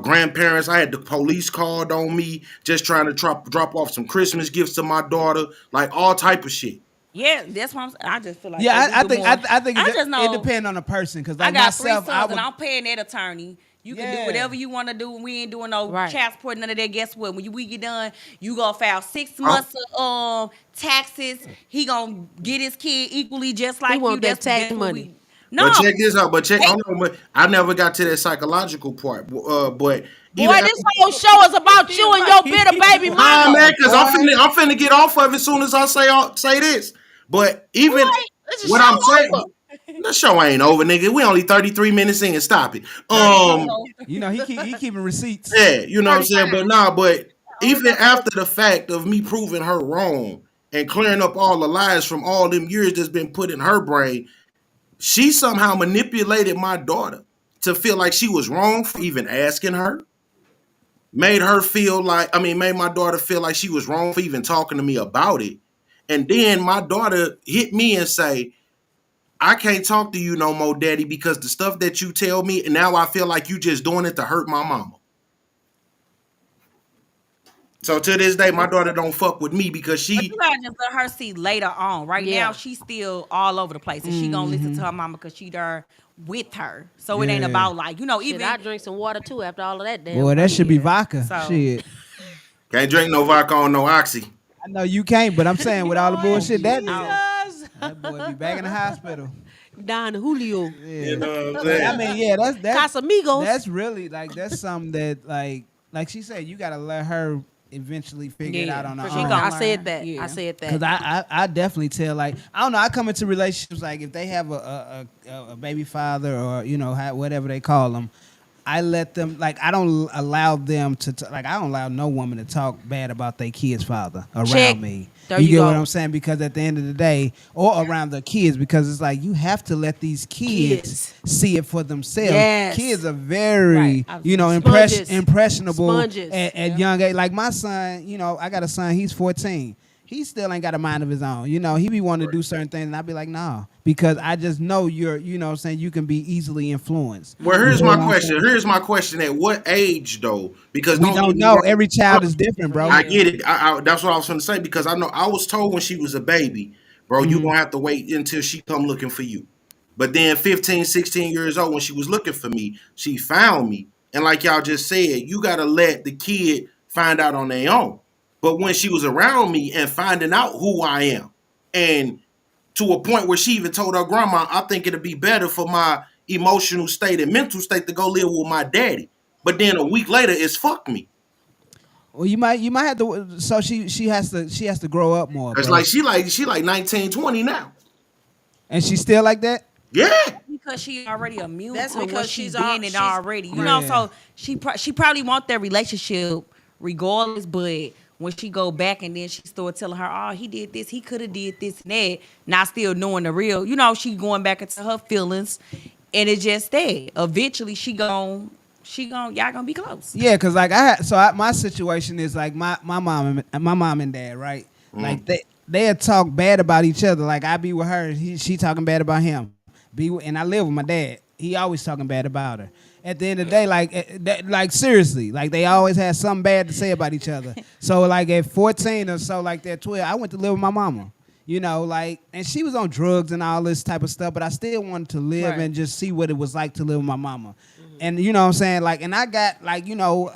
grandparents. I had the police called on me, just trying to drop off some Christmas gifts to my daughter, like all type of shit. Yeah, that's what I'm saying. I just feel like Yeah, they I do think more. I think I it, just know it depends on the person because I like got 3 myself, sons I and would, I'm paying that attorney. You can do Yeah. whatever you want to do. We ain't doing no Right. child support, none of that. Guess what? When we get done, you gonna file 6 months of taxes. He gonna get his kid equally just like want you. that tax what money. No, But check this out. Hold on, but I never got to that psychological part. But Boy, even this whole show is about you and your bitter baby Nah, mama. man, because I'm finna get off of it as soon as I say this. But even Boy, it's a what show I'm saying, over. the show ain't over, nigga. We only 33 minutes in. Stop it. you know, he keeping receipts. Yeah, you know what I'm saying. But even after the fact of me proving her wrong and clearing up all the lies from all them years that's been put in her brain, she somehow manipulated my daughter to feel like she was wrong for even asking her. Made my daughter feel like she was wrong for even talking to me about it. And then my daughter hit me and say, I can't talk to you no more, daddy, because the stuff that you tell me, and now I feel like you just doing it to hurt my mama. So to this day, my daughter don't fuck with me because but she, you gotta just let her see later on. Right Yeah. now, she's still all over the place, and she gonna listen to her mama because she there with her. So it ain't Yeah. about like Shit, even. I drink some water too after all of that. Damn. Boy, that should be Yeah. vodka. So- Shit. can't drink no vodka on no oxy. I know you can't, but I'm saying with all the bullshit that nigga, Jesus. that boy be back in the hospital. Don Julio. Yeah. You know what I'm I saying? mean, yeah, that's Casamigos. that's really that's something that like she said, you gotta let her eventually figure it Yeah, out on her for sure. own. She I gonna said learn. that. Yeah. I said Cause that. I definitely tell like I don't know, I come into relationships like if they have a baby father or you know whatever they call them, I let them like I don't allow them to like I don't allow no woman to talk bad about their kid's father around Check. me. There you you get go. what I'm saying? Because at the end of the day, or around the kids, because it's like you have to let these kids see it for themselves. Yes. Kids are very, Right. I was you know, Sponges. impressionable Sponges. at young age. Like my son, you know, I got a son. He's 14. He still ain't got a mind of his own. You know, he be wanting to do certain things, and I be like, nah, because I just know you're, you know, what I'm saying you can be easily influenced. Well, here's You know my what I'm question. saying? Here's my question. At what age though? Because We get don't me know. wrong. Every child is different, bro. I get it. That's what I was going to say because I know I was told when she was a baby, bro, you going to have to wait until she come looking for you. But then 15, 16 years old, when she was looking for me, she found me. And like y'all just said, you got to let the kid find out on their own. But when she was around me and finding out who I am, and to a point where she even told her grandma, I think it'd be better for my emotional state and mental state to go live with my daddy. But then a week later, it's fuck me. Well, you might have to. So she has to grow up more. It's bro. like she like 19, 20 now. And she's still like that. Yeah. Because she already immune That's to because what she's she's al- been in she's- already. You know, Yeah. so she probably want that relationship regardless, but when she go back and then she start telling her, oh, he did this, he could have did this and that, not still knowing the real, you know, she going back into her feelings, and it's just that. Eventually y'all gonna be close. Yeah, cause like my situation is like my mom and dad, right? Like they talk bad about each other. Like I be with her, she talking bad about him. And I live with my dad. He always talking bad about her. At the end of the day, like seriously, like they always had something bad to say about each other. So like at 14 or so, like that 12, I went to live with my mama. You know, like, and she was on drugs and all this type of stuff, but I still wanted to live Right. and just see what it was like to live with my mama. And you know what I'm saying? Like, and I got like, you know,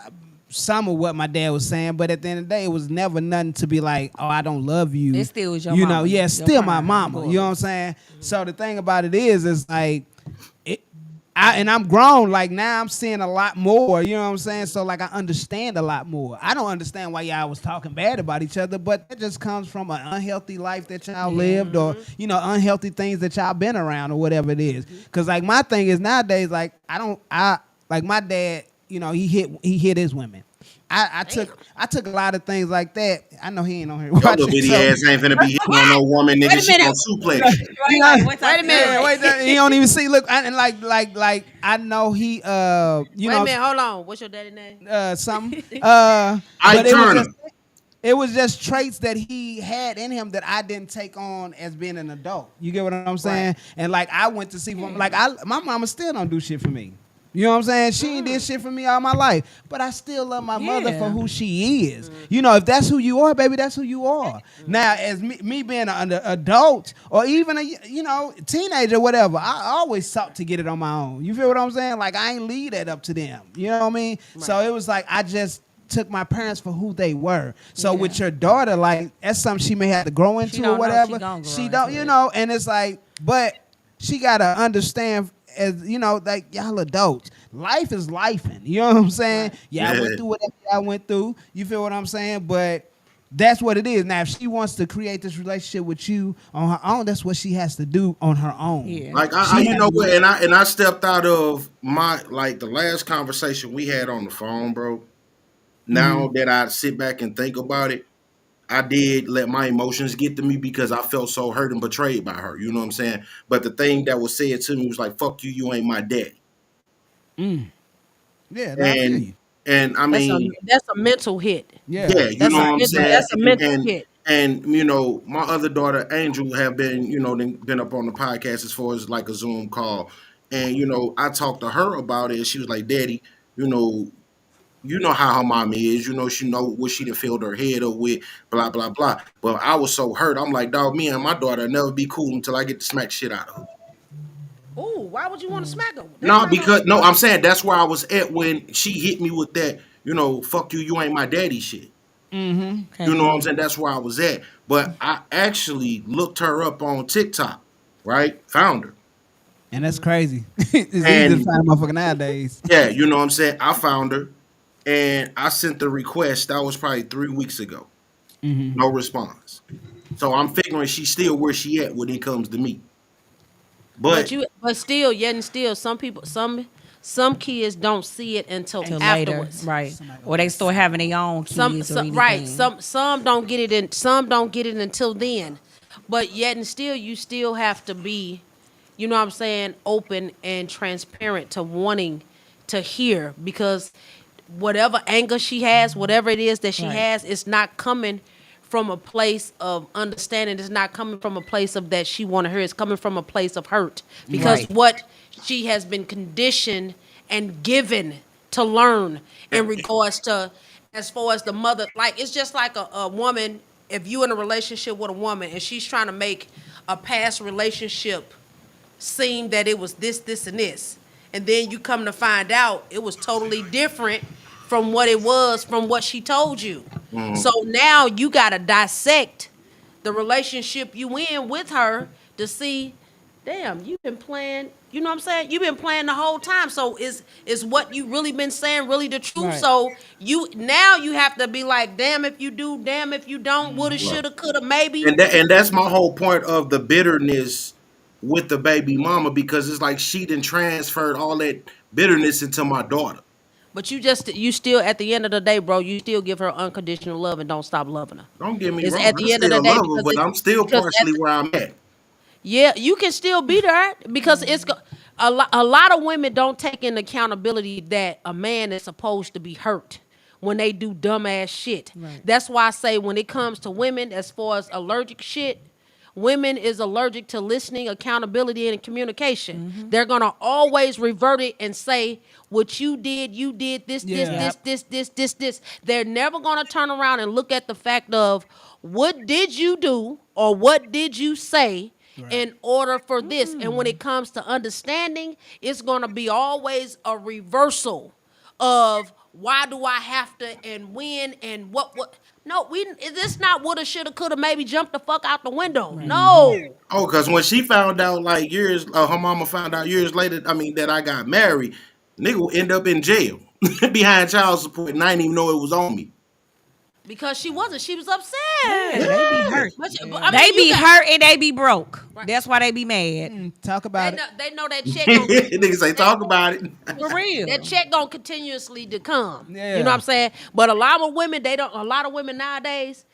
some of what my dad was saying, but at the end of the day, it was never nothing to be like, oh, I don't love you. It still was your you mama. know, yeah, Your still my prime, mama. You know what I'm regardless. saying? So the thing about it is like, I'm grown. Like now I'm seeing a lot more. You know what I'm saying? So like I understand a lot more. I don't understand why y'all was talking bad about each other, but that just comes from an unhealthy life that y'all lived, or you know, unhealthy things that y'all been around, or whatever it is. Cause like my thing is nowadays, like I like my dad. You know, he hit his women. I took a lot of things like that. I know he ain't on here Your watching. little bitty so- ass ain't finna be hitting on no woman, nigga. She gonna suplex you. You know, Wait a minute. Yeah, wait, he don't even see. Look, and like I know he you Wait a know minute, hold on. What's your daddy name? something. Ike But Turner. it was just traits that he had in him that I didn't take on as being an adult. You get what I'm saying? And like I went to see him. Like my mama still don't do shit for me. You know what I'm saying? She ain't did shit for me all my life, but I still love my mother for who she is. You know, if that's who you are, baby, that's who you are. Now, as me being an adult or even a teenager, whatever, I always sought to get it on my own. You feel what I'm saying? Like I ain't leave that up to them. You know what I mean? Right. So it was like I just took my parents for who they were. So with your daughter, like that's something she may have to grow into or don't know whatever. she gonna grow She don't, into you it. know, and it's like, but she gotta understand. As you know, like y'all adults, life is lifing. You know what I'm saying? Right. Yeah, I went through whatever I went through. You feel what I'm saying? But that's what it is. Now, if she wants to create this relationship with you on her own, that's what she has to do on her own. Yeah. Like you know what, and I stepped out of my like the last conversation we had on the phone, bro. Now that I sit back and think about it, I did let my emotions get to me because I felt so hurt and betrayed by her. You know what I'm saying? But the thing that was said to me was like, "Fuck you, you ain't my daddy." Yeah, I feel you. And I mean, That's a mental hit. Yeah, yeah, you That's know a what I'm mental- saying. that's a mental and, hit. And you know, my other daughter Angel have been, been up on the podcast as far as like a Zoom call, and I talked to her about it. And she was like, "Daddy, you know how her mom is. She know what she done filled her head up with, blah, blah, blah." But I was so hurt. I'm like, dog, me and my daughter will never be cool until I get to smack shit out of her. Ooh, why would you want to smack her? No, I'm saying that's where I was at when she hit me with that, fuck you, you ain't my daddy shit. Mm-hmm. You know what I'm saying? That's where I was at. But I actually looked her up on TikTok, right? Found her. And that's crazy. It's easy And- to find a motherfucker nowadays. Yeah, you know what I'm saying? I found her and I sent the request. That was probably 3 weeks ago. No response. So I'm figuring she's still where she at when it comes to me. But But still, some people, some kids don't see it until Till later, afterwards. right? Or they start having their own kids or anything. Right. Some don't get it in. Some don't get it until then. But yet and still, you still have to be, you know what I'm saying, open and transparent to wanting to hear, because whatever anger she has, whatever it is that she Right. has, it's not coming from a place of understanding. It's not coming from a place of that she want to hear. It's coming from a place of hurt, because Right. what she has been conditioned and given to learn in regards to, as far as the mother, like it's just like a woman. If you in a relationship with a woman and she's trying to make a past relationship seem that it was this, and this, and then you come to find out it was totally different from what it was, from what she told you. So now you got to dissect the relationship you in with her to see damn, you've been playing, you know what I'm saying? You've been playing the whole time. So is what you really been saying really the truth? Right. So you have to be like, damn if you do, damn if you don't, woulda, shoulda, coulda, maybe. And that's my whole point of the bitterness with the baby mama, because it's like she done transferred all that bitterness into my daughter. But you still at the end of the day, bro, you still give her unconditional love and don't stop loving her. Don't get me It's wrong, at the I end of the still day love her, because but I'm still because partially where I'm at. Yeah, you can still be there because a lot of women don't take in accountability that a man is supposed to be hurt when they do dumbass shit. Right. That's why I say when it comes to women, as far as allergic shit, women is allergic to listening, accountability, and communication. Mm-hmm. They're gonna always revert it and say, what you did this, Yeah. this. They're never gonna turn around and look at the fact of what did you do or what did you say in order for this. And when it comes to understanding, it's gonna be always a reversal of why do I have to and when and what. No, this not woulda, shoulda, coulda, maybe jumped the fuck out the window. No. Oh, because when she found out, like her mama found out years later, I mean, that I got married, nigga will end up in jail behind child support, and I didn't even know it was on me. Because she wasn't. She was upset. Yeah, they be hurt. But They be hurt and they be broke. That's why they be mad. Talk about it. They know that check gonna, Niggas say, talk about it. For real. that check gonna continuously to come. Yeah. You know what I'm saying? But a lot of women nowadays,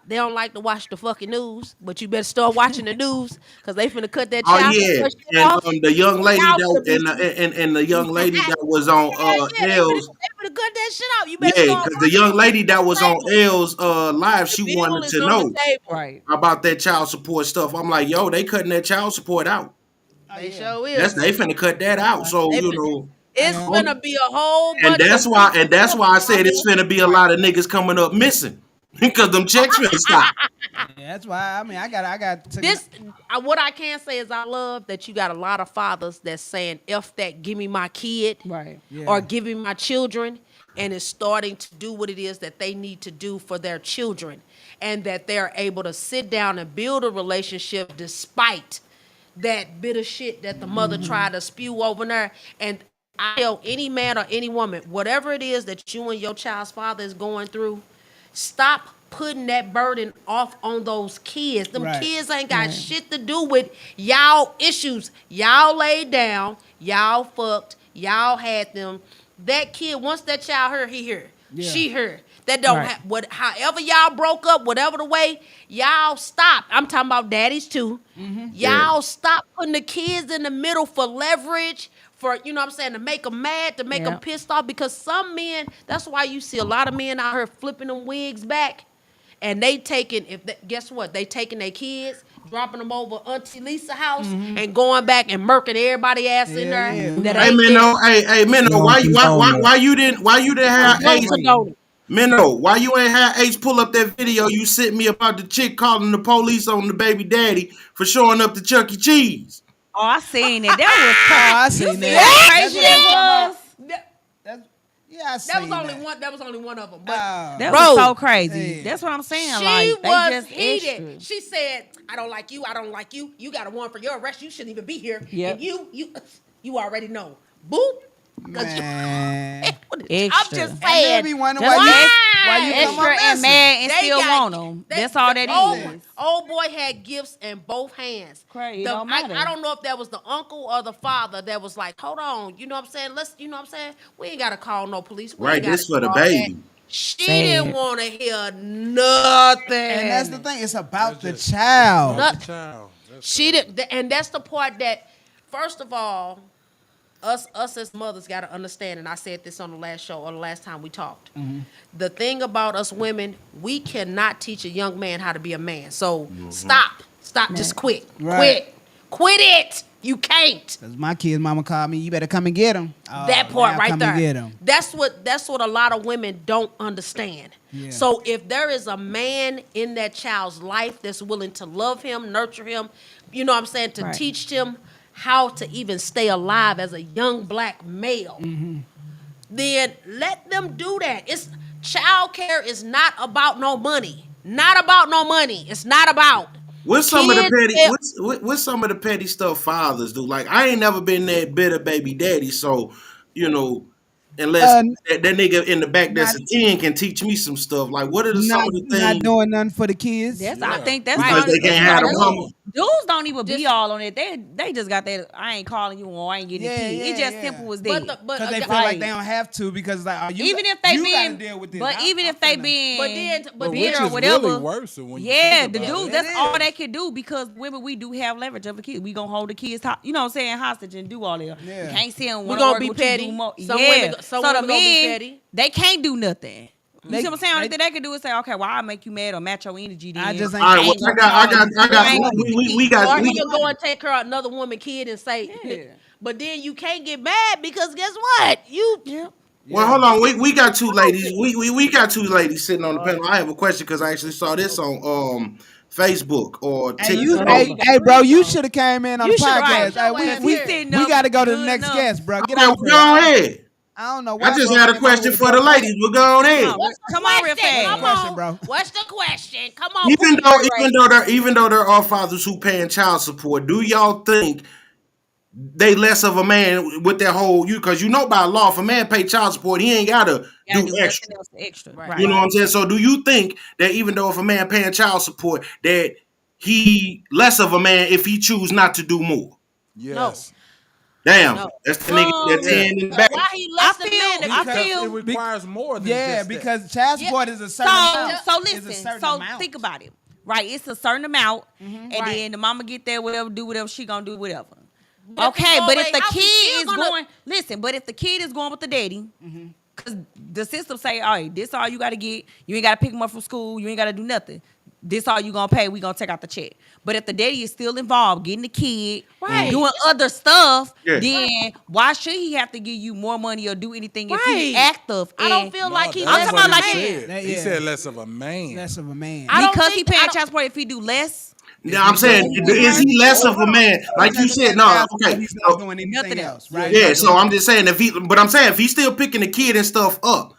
they don't like to watch the fucking news. But you better start watching the news because they finna cut that Oh child yeah, support shit and off. the young lady Y'all and the young lady that was on They L's. finna cut that shit off. You better Yeah, start because the young lady that was on L's live, she bill wanted is to on know the table. Right. about that child support stuff. I'm like, yo, they cutting that child support out. They sure is. They finna cut that out. So They you finna- know, It's gonna be a whole bunch and that's of why I said people- it's finna be a lot of niggas coming up missing because them checks finna stop. Yeah, that's why. I mean, I got to This what I can say is I love that you got a lot of fathers that's saying F that, give me my kid, Right. Yeah. or give me my children, and is starting to do what it is that they need to do for their children, and that they're able to sit down and build a relationship despite that bitter shit that the mother tried to spew over there. And I tell any man or any woman, whatever it is that you and your child's father is going through, stop putting that burden off on those kids. Them Right. kids ain't got shit to do with y'all issues. Y'all laid down, y'all fucked, y'all had them. That kid, once that child heard, he heard. Yeah. She heard. That don't Right. have however y'all broke up, whatever the way, y'all stop. I'm talking about daddies too. Y'all stop putting the kids in the middle for leverage, for, you know what I'm saying, to make them mad, to make them Yeah. pissed off. Because some men, that's why you see a lot of men out here flipping them wigs back. And they taking, guess what? They taking their kids, dropping them over Auntie Lisa's house, and going back and murking everybody ass in there. Yeah. That Hey ain't Minnow, hey Minnow, why you didn't have there. Ace? Condone it. Minnow, why you ain't had Ace pull up that video you sent me about the chick calling the police on the baby daddy for showing up to Chuck E. Cheese? Oh, I seen it. That I was crazy. seen You see that. how That's crazy what I'm it talking was? Yeah, I That seen was only that. one. That was only one of them. But That Bro. was so crazy. Hey. That's what I'm saying. she Like, they was just heated. extra. She said, "I don't like you. I don't like you. You got a warrant for your arrest. You shouldn't even be here. Yep. And you already know. Boop. 'Cause you- Man. I'm Extra. just And saying. they be wondering Just why you come extra up and missing. mad and They still got- want them. they- That's all that is. Old boy had gifts in both hands. Crazy, it don't matter. I don't know if that was the uncle or the father that was like, hold on, you know what I'm saying? You know what I'm saying? We ain't got to call no police. We Right, ain't this gotta for the do all baby. that. She Sad. didn't want to hear nothing. And that's the thing. It's about the child. Not- Child. She did, and that's the part that, first of all, us as mothers got to understand. And I said this on the last show or the last time we talked. The thing about us women, we cannot teach a young man how to be a man. So stop, just quit, Right. quit it. You can't. Cause my kid's mama called me. You better come and get him. That part right come there. And get him. That's what a lot of women don't understand. Yeah. So if there is a man in that child's life that's willing to love him, nurture him, you know what I'm saying, to Right. teach him how to even stay alive as a young black male, then let them do that. It's child care is not about no money. Not about no money. It's not about. What's some of the Kids petty? and- What's some of the petty stuff fathers do? Like I ain't never been that bitter baby daddy, so you know, unless Uh, that nigga in the back that's not a 10 can teach me some stuff. Like what are some not of the not things doing nothing for the kids. I think that's because they can't have a mama? Dudes don't even be Just- all on it. They just got that. I ain't calling you or I ain't getting a kid. It's just simple as that. but Because they feel right. like they don't have to because like oh, you even if they you being, gotta deal with this. but even if they being, but which bitter or is whatever, really worse when you yeah, think the about dudes, it. that's It all is. they can do because women, we do have leverage over kids. We gonna hold the kids, you know what I'm saying, hostage and do all that. Yeah. You can't see them. We wanna gonna work be with you, petty. do more. Some yeah. women- some so the women gonna be men, petty. they can't do nothing. You They- see what I'm saying? Only they- thing they can do is say, okay, well, I'll make you mad or match your energy. Then I just ain't- All right, well, I got, we Or got, he can go and take care of another woman kid and say, Yeah. but then you can't get mad because guess what? You Well, hold on. We got two ladies. We got two ladies sitting on the panel. I have a question because I actually saw this on Facebook or Hey, TikTok. hey, bro, you should have came in on You the shoulda podcast. brought your Hey, ass we here. we got to go to the Good next enough. guest, bro. Get Okay, out well, go here. ahead. I don't know why. I just bro had a came question over for with the ladies. But go on ahead. Come on, real fast. Come Question, on, bro. What's the question? Come on. Even though there are fathers who paying child support, do y'all think they less of a man with that whole because you know by law if a man pay child support he ain't gotta Gotta do do extra. nothing else extra. Right. You know what I'm saying? So do you think that even though if a man paying child support that he less of a man if he choose not to do more? Yes. Damn, No. that's the nigga that's in the back. Why he less than I men? I Because feel- it requires more than Yeah, just that. because child support is a certain amount. So It's a listen. certain So amount. think about it. Right, it's a certain amount, and Right. then the mama get there, whatever, do whatever she gonna do, whatever. But Okay, if you go but if away, the how we kid still is gonna- going, listen. But if the kid is going with the daddy, because the system say, all right, this all you gotta get. You ain't gotta pick him up from school. You ain't gotta do nothing. This all you gonna pay. We gonna take out the check. But if the daddy is still involved, getting the kid, Right. doing other stuff, Yeah. then why should he have to give you more money or do anything if he's Right. active? I don't and- feel No, like he's that's less talking of a about like man. That- He yeah. said less of a man. Less of a man. I don't because he think- paying I don't- child support if he do less. Now I'm saying, is he less of a man? Like you said, no. Okay, He's not so- doing anything Nothing else, else. right? yeah. So I'm just saying but I'm saying if he's still picking the kid and stuff up.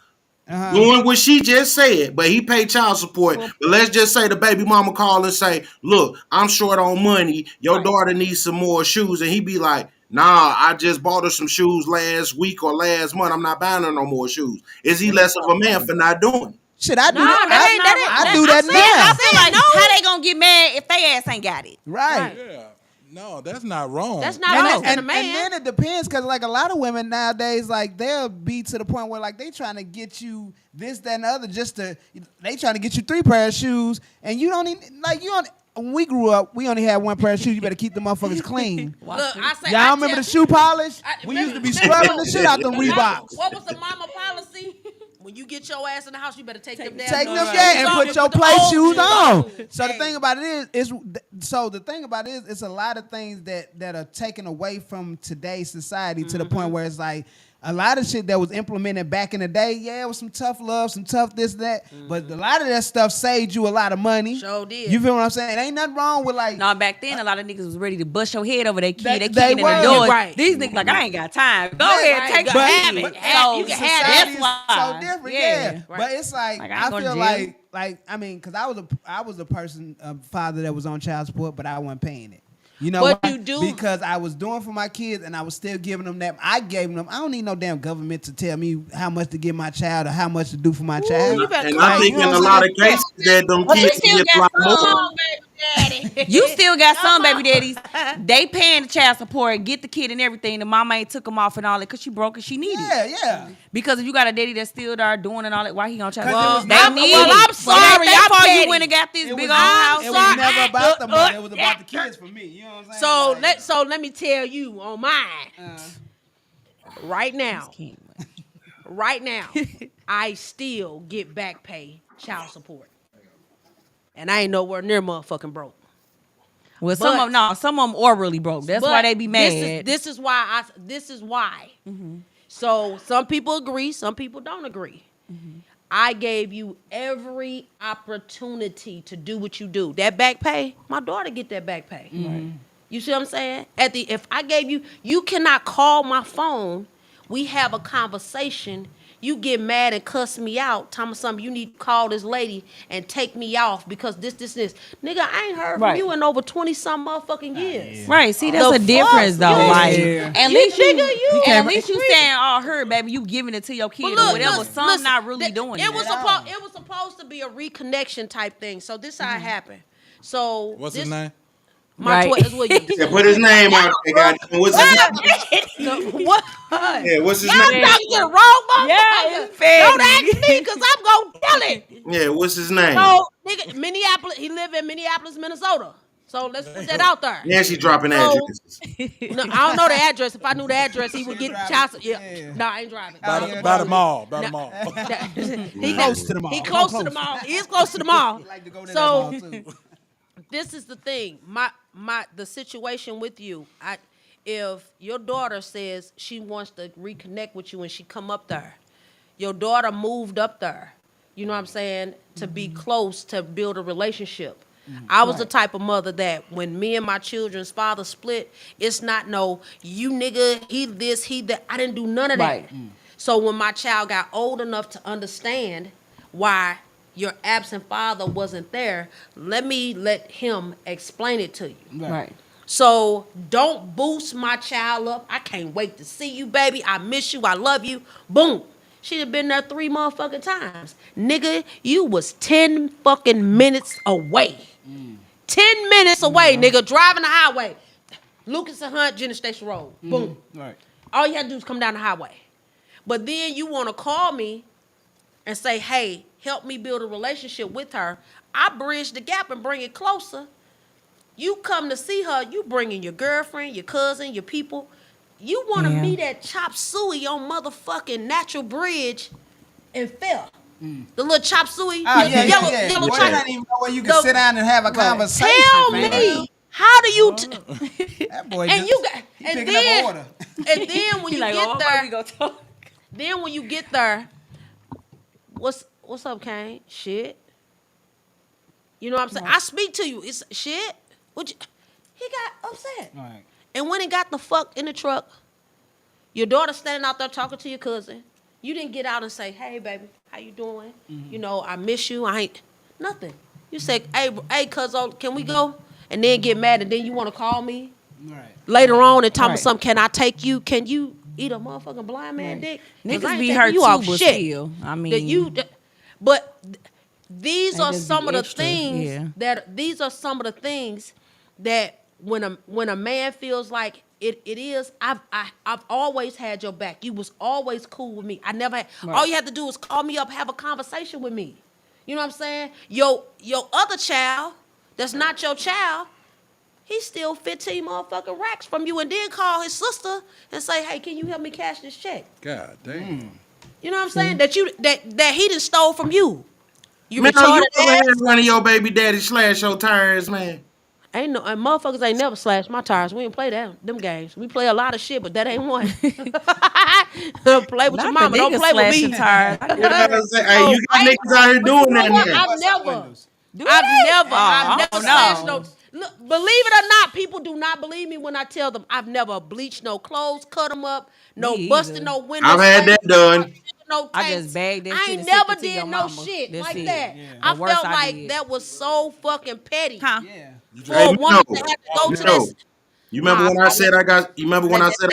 Uh-huh. Doing what she just said, but he paid child support. But let's just say the baby mama call and say, "Look, I'm short on money. Your daughter needs some more shoes," and he be like, "Nah, I just bought her some shoes last week or last month. I'm not buying her no more shoes." Is he less of a man for not doing it? Shit, I do Nah, that. that ain't- that I ain't- do that I'm saying- now. I feel like how they gonna get mad if they ass ain't got it? Right. Yeah. No, that's not wrong. That's not And, less then, than a and man. then it depends because like a lot of women nowadays like they'll be to the point where like they trying to get you this that and the other just to they trying to get you 3 pair of shoes and you don't even like you don't when we grew up we only had 1 pair of shoes you better keep the motherfuckers clean. Look, I say, Y'all remember the shoe polish? I- We used to be remember- scrubbing the shit out them Reeboks. What was the mama policy? When you get your ass in the house, you better take them down. Take them shoes down and off put and your the play old shoes on. So the Hey. thing about it is the thing about it is it's a lot of things that are taken away from today's society to the point where it's like a lot of shit that was implemented back in the day, yeah, it was some tough love, some tough this, that. But a lot of that stuff saved you a lot of money. Sure did. You feel what I'm saying? It ain't nothing wrong with like No, back then a lot of niggas was ready to bust your head over their kid. They They kicking in were. the door. Right. These niggas like I ain't got time. Go Right, ahead, right. take But- the have it. but- So you can have society it. is That's why. so different, yeah. Right. But it's like, Like, I ain't I going feel to jail. like I mean, because I was a person, a father that was on child support, but I wasn't paying it. You know What why? you do- Because I was doing for my kids and I was still giving them that. I gave them. I don't need no damn government to tell me how much to give my child or how much to do for my child. you better And come I on, think you in know a what lot I'm of cases that them But you kids still get got a lot some- more. baby daddy. You still got some baby daddies. They paying the child support, get the kid and everything. The mama ain't took them off and all that because she broke and she needed it. Yeah. Because if you got a daddy that's still there doing and all that, why he on child 'Cause support? it was They never- need well, it. I'm sorry, But it ain't I'm that far petty. you went and got this It big was, old house. it was never about the money. It was about the kids for me. You know what I'm saying? So Like, let me tell you on mine. Right now, I still get back pay child support, and I ain't nowhere near motherfucking broke. Well, some of them are really broke. That's why But they be mad. This is why. So some people agree, some people don't agree. I gave you every opportunity to do what you do. That back pay, my daughter get that back pay. You see what I'm saying? If I gave you, you cannot call my phone. We have a conversation. you get mad and cuss me out, tell me something, you need to call this lady and take me off because this. Nigga, I ain't heard from you in over 20-some motherfucking years. Right. See, that's The a difference, fuck? though. Yeah. Like, Yeah. at least you, nigga, at least you saying, "Oh, her, baby, you giving it to your kid But or whatever." listen, Some not really doing it. it. Was it was supposed to be a reconnection type thing. So this how it happened. So What's this, his name? My Right. is Williams. Yeah, put his name out there, goddamn. What's his name? What? Yeah, what's his Y'all name? talking to the wrong motherfucker. Yeah, it's Don't petty. ask me because I'm gonna tell it. Yeah, what's his name? So, nigga, Minneapolis. He live in Minneapolis, Minnesota. So let's put that out there. Yeah, she dropping addresses. No, I don't know the address. If I knew the address, he would get child support. Yeah. No, I ain't driving. By the mall. By the mall. He Close to the mall. He close to the mall. He is close to the mall. Like to go to that So mall, too. this is the thing. The situation with you. If your daughter says she wants to reconnect with you and she come up there, your daughter moved up there. You know what I'm saying? To be close, to build a relationship. I was the type of mother that when me and my children's father split, it's not no, you nigga, he this, he that. I didn't do none of that. Right. So when my child got old enough to understand why your absent father wasn't there, let him explain it to you. Right. So don't boost my child up. I can't wait to see you, baby. I miss you. I love you. Boom. She'd have been there 3 motherfucking times. Nigga, you was 10 fucking minutes away. 10 minutes away, nigga, driving the highway. Lucas and Hunt, Jenner Station Road. Boom. Right. All you had to do is come down the highway. But then you want to call me and say, hey, help me build a relationship with her. I bridge the gap and bring it closer. You come to see her, you bringing your girlfriend, your cousin, your people. You want to meet at Chop Suey on motherfucking Natural Bridge and Fair. The little Chop Suey. Oh, yeah, yellow yeah. Boy, I don't even know where you can sit down and have a conversation. Tell man. me, how do you... That boy and just, you got... he And picking up then, order. and then when you Like, get oh, there... we go talk. Then when you get there, what's up, Kane? Shit. You know what I'm saying? I speak to you. It's shit. He got upset. Right. And when he got the fuck in the truck, your daughter standing out there talking to your cousin. You didn't get out and say, hey, baby, how you doing? You know, I miss you. I ain't nothing. You say, hey, cuzzo, can we go? And then get mad and then you want to call me Right. later on and tell me Right. something. Can I take you? Can you eat a motherfucking blind man dick? 'Cause I Niggas ain't be taking hurt you too, off but shit. still. I mean, These They are just some be of the extra, things yeah. these are some of the things that when a man feels like it is, I've always had your back. You was always cool with me. I never had, all you had to do was call me up, have a conversation with me. You know what I'm saying? Your other child, that's not your child, he steal 15 motherfucking racks from you and then call his sister and say, hey, can you help me cash this check? God damn. You know what I'm saying? That he done stole from you. You Man, retarded you ever ass. had one of your baby daddy slash your tires, man? Ain't no and motherfuckers ain't never slashed my tires. We ain't play them games. We play a lot of shit, but that ain't one. Play with your mama. Don't play with me. Tires. You know what I'm saying? Hey, you got niggas out here doing that now. I've never Oh, slashed no. no. Look, believe it or not, people do not believe me when I tell them I've never bleached no clothes, cut them up, no Me busted either. no windows. I've had that done. No I tanks. just bagged that I shit ain't and sent never it to your did no mama. shit That's like it. that. Yeah. I The worst felt I like did. that was so fucking petty. Huh? Yeah. For Hey, a you woman know, to have to go you to know. this. You remember when I said I got? You remember when I said?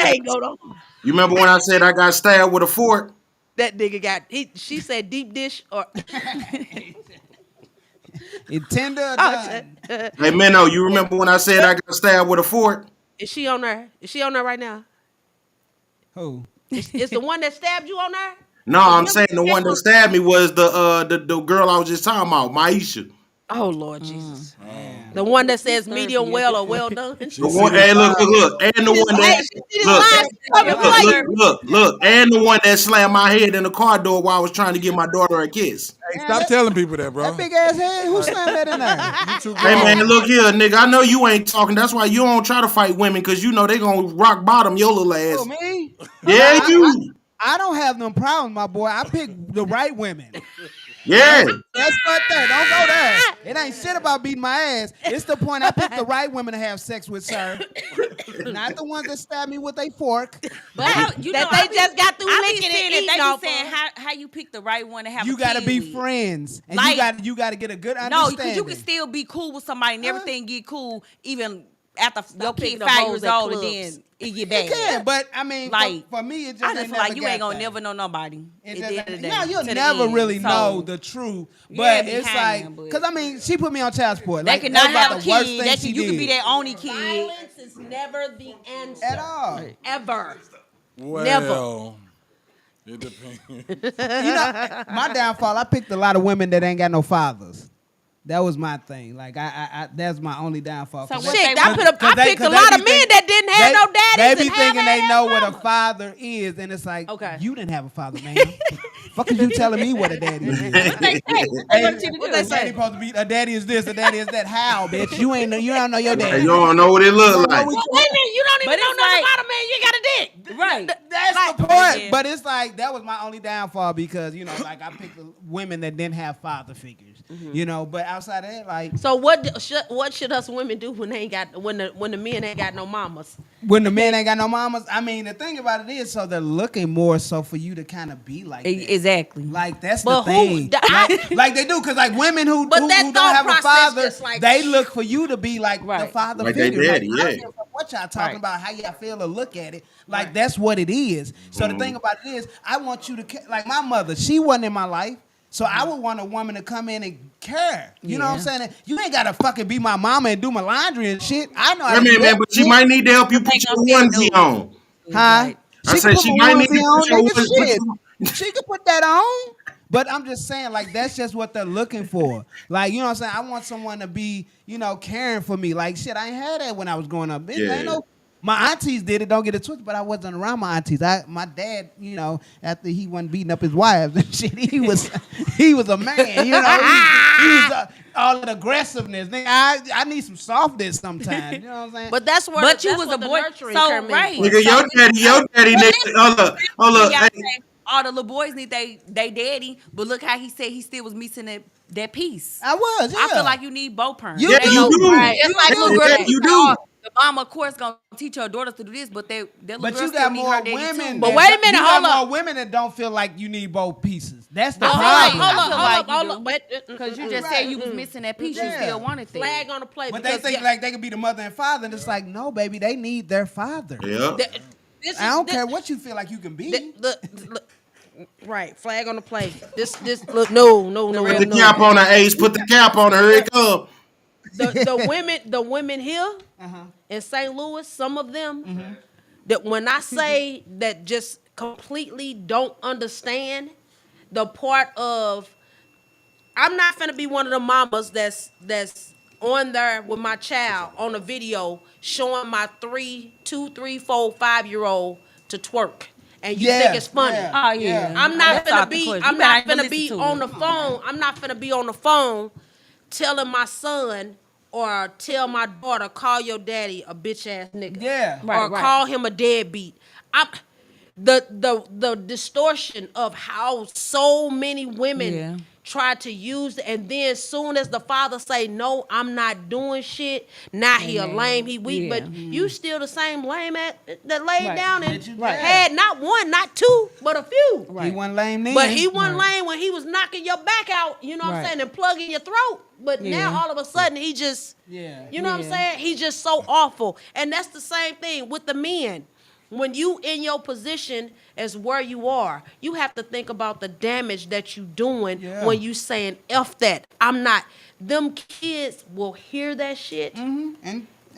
You remember when I said I got stabbed with a fork? That nigga got she said deep dish or It tender or oh, done. Hey, Minno, you remember when I said I got stabbed with a fork? is she on there? Is she on there right now? Who? Is the one that stabbed you on there? No, I'm saying the one that stabbed me was the girl I was just talking about, Maisha. Oh Lord Jesus. The one that says medium well or well done. The one, hey, look, and the one that look, and the one that slammed my head in the car door while I was trying to give my daughter a kiss. Hey, stop telling people that, bro. That big ass head? Who slammed that in there? You too Hey grown. man, look here, nigga. I know you ain't talking. That's why you don't try to fight women, cause you know they gonna rock bottom your little ass. Oh, me? Yeah, you. I don't have no problem, my boy. I pick the right women. Yeah. Let's start there. Don't go there. It ain't shit about beating my ass. It's the point I picked the right women to have sex with, sir. Not the ones that stab me with a fork. But how, you know, That they just got through I be licking saying and that eating they off be saying of. how you pick the right one to have You a gotta kid be with. friends. And Like- you gotta get a good No, understanding. because you can still be cool with somebody and Uh-huh. everything get cool even after your picking kid up 5 hoes years at old and clubs. then it get It bad. can, but I mean, Like, for me, it just I ain't just feel never like you got ain't gonna there. never know nobody. It At just the end of the day. no, you'll to the never end. really So, know the truth. Yeah, But be it's kind, like, but- because I mean, she put me on child support. They Like, cannot that's about have a the worst kid. thing They she can, you can be did. their only kid. Violence is never the answer. At all. Ever. Well, it depends. You know, my downfall, I picked a lot of women that ain't got no fathers. That was my thing. Like, I that's my only downfall. So 'Cause what they- Shit, they I want- picked a lot of men that didn't have no daddies. They be and thinking have they had know what a mamas. father is, and it's like, Okay. you didn't have a father, man. Fuck is you telling me what a daddy is? They say, Hey, what you what do? they say? Supposed to be a daddy is this, a daddy is that. How, bitch? You ain't know. You don't know your Like, daddy. you don't know what it look like. Well, wait a minute, you don't But even know it's nothing like- about a man. You ain't got a dick. Right. That's the point. Yeah. But it's like that was my only downfall because you know, like I picked the women that didn't have father figures. You know, but outside of that, like So what should us women do when they ain't got when the men ain't got no mamas? when the men ain't got no mamas, I mean, the thing about it is, so they're looking more so for you to kind of be like that. Exactly. Like that's But the who- thing. I- Like they do, because like women who But who that don't thought have a process father, just like- they look for you to be like the Right. father Like they figure. daddy, Like, I don't yeah. give a fuck what y'all talking Right. about, how y'all feel or look at it. Like that's what it is. So the thing about it is, I want you to like my mother. She wasn't in my life. So I would want a woman to come in and care. You know what I'm saying? You ain't gotta fucking be my mama and do my laundry and shit. I know how I to mean, do man, that but she shit. might need to help you put Ain't your gonna fit onesie on. Huh? Right. I said can she put might my need to onesie on, put your nigga. onesie- Shit. She could put that on. But I'm just saying, like, that's just what they're looking for. Like, you know what I'm saying? I want someone to be, you know, caring for me. Like, shit, I ain't had that when I was growing up. Bitch, Yeah. ain't no, my aunties did it, don't get it twisted, but I wasn't around my aunties. My dad, you know, after he wasn't beating up his wives and shit, he was a man, you know. He was all that aggressiveness. Nigga, I need some softness sometimes. You know what I'm saying? But that's where But you that's was where a the boy, nurturing so come in. right. Nigga, your daddy, nigga. Hold up. Y'all Hey, say all the little boys need they daddy, but look how he said he still was missing that piece. I was, yeah. I feel like you need both parents. You yeah, do. you do. Right. Just like little girl, Yeah, they you say, do. "Oh, the mama, of course, gonna teach her daughters to do this, but that little But girl you still got need more her daddy women. too. But that- wait a minute, you got hold up. more women that don't feel like you need both pieces. That's the Hold problem. up, I feel like you hold do. up. But Because you just said you was missing that piece, you Yeah. still wanted that. flag on the play. But they because think like they can be the mother and father, and it's like, no, baby, they need their father. Yeah. this I don't this- care what you feel like you can be. Look, right, flag on the play. This look, no. Put the cap on her, Ace. Put the cap on her. Here it come. The women here in St. Louis, some of them, that when I say that just completely don't understand the part of, I'm not finna be one of the mamas that's on there with my child on a video showing my 2, 3, 4, 5-year-old to twerk. And you think it's funny. yeah, Oh, yeah. I'm not That's finna out the be. question. I'm You better not not finna listen be to on it. the phone. I'm not finna be on the phone telling my son or tell my daughter, call your daddy a bitch ass nigga. Yeah. Or Right, right. call him a deadbeat. The distortion of how so many women Yeah. try to use, and then soon as the father say no, I'm not doing shit. Now he a lame, he weak, Yeah. but you still the same lame that laid Right. down and Right. had not one, not two, but a few. He wasn't lame then. But he wasn't lame when he was knocking your back out, you know what I'm Right. saying, and plugging your throat. But now Yeah. all of a sudden he just, Yeah. you know what I'm Yeah. saying? He's just so awful. And that's the same thing with the men. When you in your position as where you are, you have to think about the damage that you doing Yeah. when you saying F that. I'm not. Them kids will hear that shit And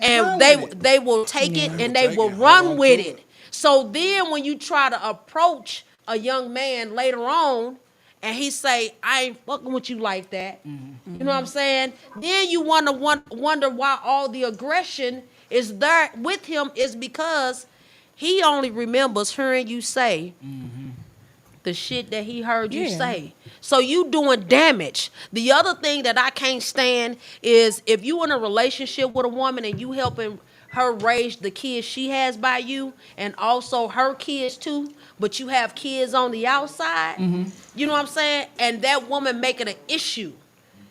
and run with it. they will take it and they Take will it, hold run on with to it. So then when you try to approach a young man later on and he say, I ain't fucking with you like that, you know what I'm saying? Then you wonder why all the aggression is there with him is because he only remembers hearing you say the shit that he heard you Yeah. say. So you doing damage. The other thing that I can't stand is if you in a relationship with a woman and you helping her raise the kids she has by you, and also her kids too, but you have kids on the outside. You know what I'm saying? And that woman making an issue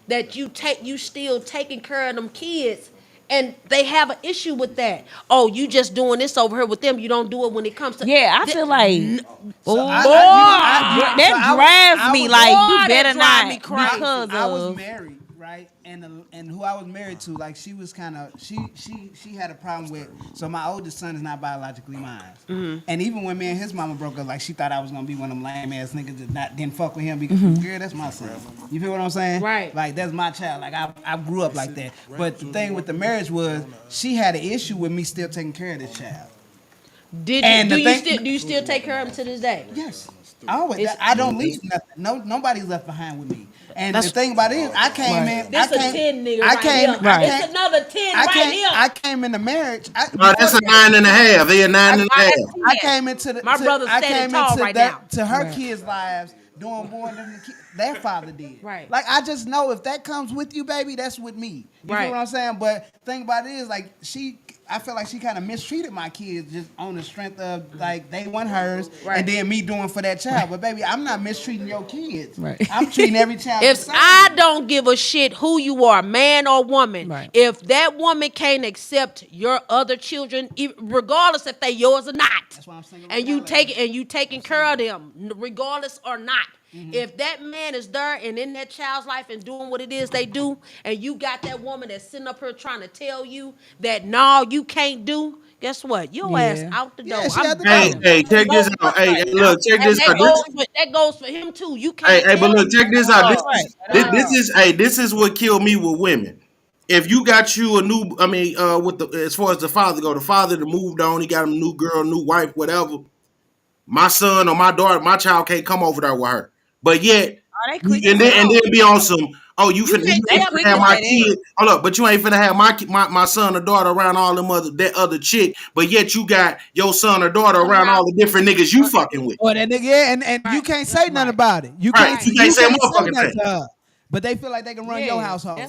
that you still taking care of them kids. And they have an issue with that. Oh, you just doing this over here with them. You don't do it when it comes to Yeah, I feel like I- that so I drives me was- like Boy, you that better drive me not crazy. because I was of married, right? And who I was married to, like she was kind of she had a problem with. So my oldest son is not biologically mine. And even when me and his mama broke up, like she thought I was gonna be one of them lame ass niggas that didn't fuck with him because girl, that's my son. You feel what I'm saying? Right. Like that's my child. Like I grew up like that. But the thing with the marriage was she had an issue with me still taking care of this child. do you still take care of them to this day? Yes. I always. I don't leave nothing. Nobody's left behind with me. And the thing about it is, I came in. This I a came, 10 nigga I right came. here. I It's came. another 10 I right came. here. I came into marriage. That's a 9.5. They a 9.5. I came into the. My brother's I standing came tall into right that, now. to her kids' lives doing more than their father did. Right. Like I just know if that comes with you, baby, that's with me. You Right. feel what I'm saying? But thing about it is, like I feel like she kind of mistreated my kids just on the strength of like they want hers Right. and then me doing for that child. But baby, I'm not mistreating your kids. Right. I'm treating every child. If the same. I don't give a shit who you are, man or woman, Right. if that woman can't accept your other children, regardless if they yours or not, That's why I'm single and right you now, taking care of them, regardless or not. If that man is there and in that child's life and doing what it is they do, and you got that woman that's sitting up here trying to tell you that no, you can't do, guess what? Your ass out the door. Yeah, she had to Hey, go. hey, check this out. Hey, look, check And this out. that goes for him too. You can't. Hey, but tell look, check this out. This is what killed me with women. If you got you a new, with the as far as the father go, the father that moved on, he got him a new girl, new wife, whatever. My son or my daughter, my child can't come over there with her. But yet, they quick and then be on some. Oh, you can't ain't tell finna me have my that. kid. Hold up, but you ain't finna have my son or daughter around all them other chick. But yet you got your son or daughter around all the different niggas you fucking with. Or that nigga, yeah, and you can't say nothing about it. You Right. can't. You can't say a motherfucking nothing thing. to her. But they feel like they can run your household.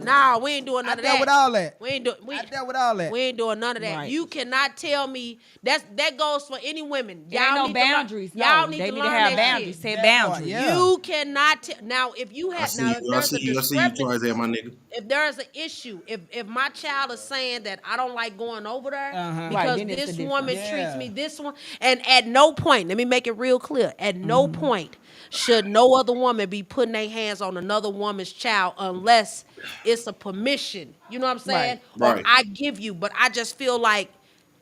Nah, we ain't doing I none of dealt that. with all that. We ain't doing. I dealt with all that. We ain't doing none of that. Right. You cannot tell me that goes for any women. There ain't no need to learn- boundaries. y'all No, need they to need to learn have that boundaries. shit. Set That part, boundaries. yeah. You cannot now if you I have see now you. if I there's see a you. I see you twice discrepancy, there, my nigga. if there's an issue, if my child is saying that I don't like going over there Uh-huh. because Right, then it's this a difference. woman Yeah. treats me this one, and at no point, let me make it real clear, at no point should no other woman be putting their hands on another woman's child unless it's a permission. You know what I'm saying? Right. Or I give you, but I just feel like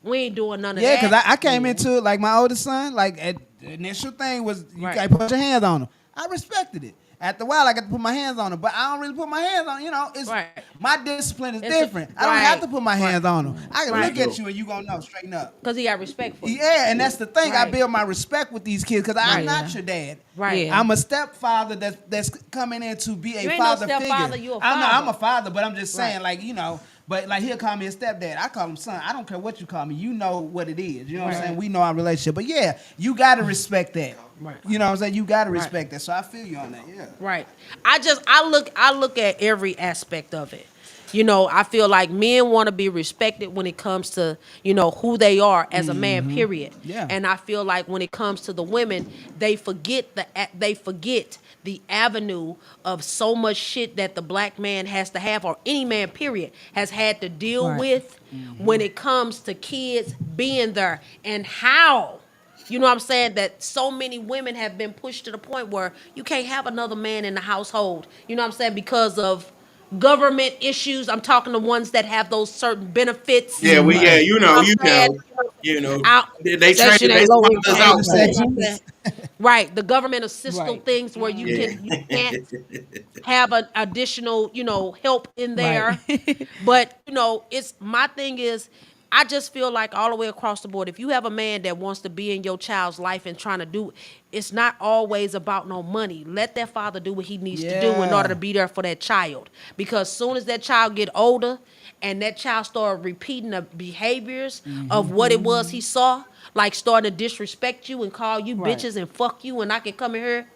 we ain't doing none of Yeah, that. because I came into it like my oldest son. Like the initial thing was you Right. can't put your hands on him. I respected it. After a while, I got to put my hands on him, but I don't really put my hands on. It's Right. my discipline is It's a- different. I don't have to put my hands on him. I can Right. look at you and you gonna know straighten up. Because he got respect for you. Yeah, and that's the thing. I Right. build my respect with these kids because I'm Right. not your dad. Right. Yeah. I'm a stepfather that's coming in to be a You ain't no father stepfather, figure. you a I know father. I'm a father, but I'm just saying, Right. but like he'll call me a stepdad. I call him son. I don't care what you call me. You know what it is. You know what I'm Right. saying? We know our relationship. But yeah, you gotta respect that. Right. You know what I'm saying? You gotta Right. respect that. So I feel you on that. Yeah. Right. I look at every aspect of it. I feel like men want to be respected when it comes to, who they are as a man, period. Yeah. And I feel like when it comes to the women, they forget the avenue of so much shit that the black man has to have, or any man, period, has had to deal Right. with when it comes to kids being there, and how. You know what I'm saying? That so many women have been pushed to the point where you can't have another man in the household. You know what I'm saying? Because of government issues. I'm talking the ones that have those certain benefits. Yeah, you know, Out, they Section traded 8 their low fathers income. out. You know what I'm saying? Right. The government assists Right. things where you Yeah. can't have an additional, help in there. Right. But, it's my thing is I just feel like all the way across the board, if you have a man that wants to be in your child's life and trying to do, it's not always about no money. Let that father do what he needs to do in Yeah. order to be there for that child. Because soon as that child get older and that child start repeating the behaviors of what it was he saw, like starting to disrespect you and call you Right. bitches and fuck you, and I can come in here,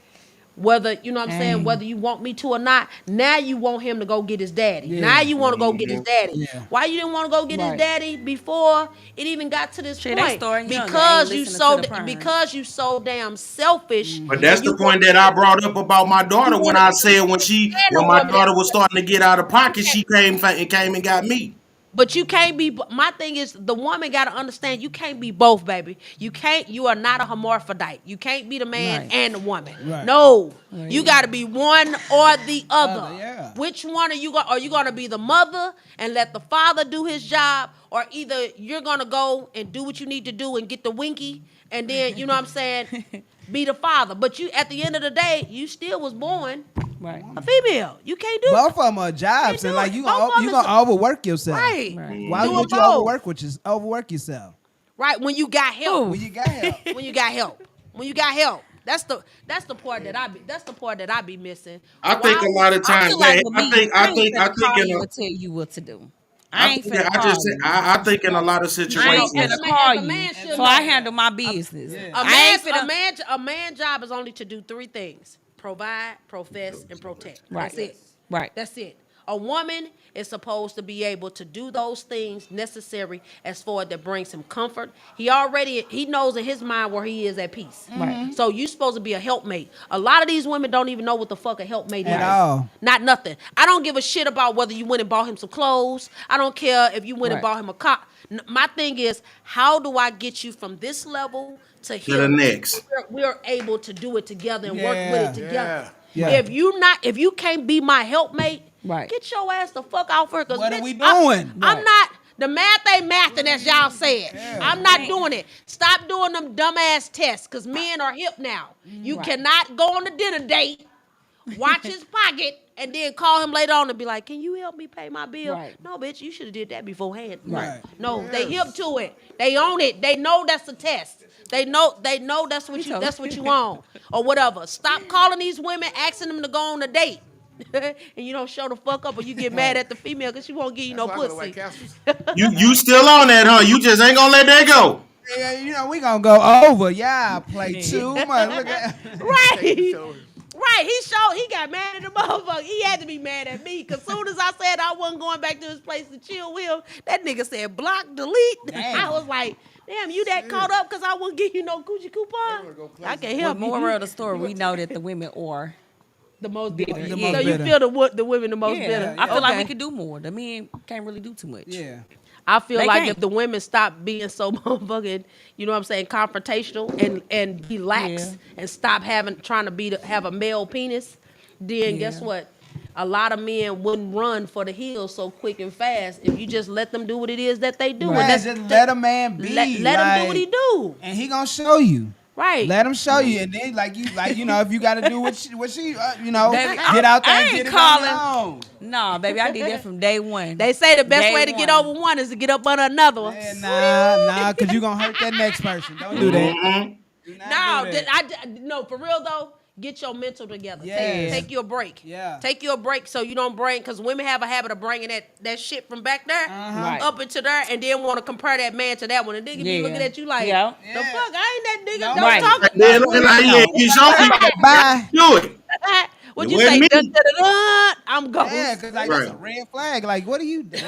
whether, you know what I'm saying, whether you want me to or not. Now you want him to go get his daddy. Yeah. Now you want to go get his daddy. Yeah. Why you didn't want to go get his Right. daddy before it even got to this Shit, they point? starting young. They Because ain't you listening so to the parents. because you so damn selfish. But that's and the you point want- that I brought up about my daughter You when wanna- I said when a my woman daughter that- was starting to get out of pocket, she came and got me. But you can't be. My thing is, the woman got to understand you can't be both, baby. You can't. You are not a hermaphrodite. You can't be the man Right. and the woman. Right. No, Right. you got to be one or the other. Yeah. Which one are you going? Are you going to be the mother and let the father do his job, or either you're going to go and do what you need to do and get the winky, and then you know what I'm saying, be the father. But you, at the end of the day, you still was born Right. a female. You can't do Both of them are jobs, They and do like it. you Both gonna of you them gonna overwork yourself. right. Right. Why Doing would you both. overwork yourself Right when you got help. when you got help? When you got help. When you got help. That's the part that I be missing. I think a lot of I times, feel like man, with I me, think I ain't finna call in you a, and tell you what to do. I ain't finna I call just you. I think in a lot of I ain't situations, as finna a man- call as a you. man should So I know. handle my business. Yeah. I ain't finna. A man job is only to do three things: provide, profess, and protect. Right. That's it. Right. That's it. A woman is supposed to be able to do those things necessary as far that brings him comfort. He knows in his mind where he is at peace. Right. So you supposed to be a helpmate. A lot of these women don't even know what the fuck a helpmate At is. all. Not nothing. I don't give a shit about whether you went and bought him some clothes. I don't care if you went and Right. bought him a car. My thing is, how do I get you from this level to here? the next. We're able to do it together and work with it together. Yeah. If you can't be my helpmate, Right. get your ass the fuck out for it. 'Cause What are bitch, we doing? I'm not. The math ain't mathing, as y'all said. I'm not doing it. Stop doing them dumbass tests, because men are hip now. You Right. cannot go on a dinner date, watch his pocket, and then call him later on and be like, "Can you help me pay my bill?" Right. No, bitch, you should have did that beforehand. Right. No, they hip to it. They own it. They know that's a test. They know that's what you own or whatever. Stop calling these women, asking them to go on a date. And you don't show the fuck up, or you get mad at the female because she won't give you no pussy. You still on that, huh? You just ain't gonna let that go. Yeah, you know we gonna go over. Yeah, I play too much. Look at Right. Right. He got mad at the motherfucker. He had to be mad at me. Cause soon as I said I wasn't going back to his place to chill with him, that nigga said block, delete. Damn. I was like, damn, you that caught up because I wouldn't give you no coochie coupon? I can't The help you. moral of the story, we know that the women are. The most bitter. The So most you bitter. feel the women the most bitter. I feel like Okay. we could do more. The men can't really do too much. yeah. I feel They like can't. if the women stop being so motherfucking, you know what I'm saying, confrontational and be lax Yeah. and stop trying to have a male penis, then guess Yeah. what? A lot of men wouldn't run for the hills so quick and fast if you just let them do what it is that they do. Man, And that's just let a man be. let him do what he do. and he gonna show you. Right. Let him show you, and then like you know, if you got to do what she Baby, get out there I and ain't get it calling. on. Nah, baby, I did that from day one. They say the best Day way to get one. over one is to get up under another one. Man, nah, cause you gonna hurt that next person. Don't do that. Mhm. Do not No, do that. no, for real though. Get your mental together. Yes. Take you a break. Yeah. Take you a break so you don't bring, because women have a habit of bringing that shit from back there Right. up into there and then want to compare that man to that one. And nigga be Yeah. looking at you like, Yeah. the fuck, I ain't that nigga. No. Don't Right. talk. Then looking like, yeah, you show me. Bye. Do it. What It you wasn't say? me. Dun, dun, dun, dun, I'm ghost. Yeah, cause like that's a Right. red flag. Like, what are you doing?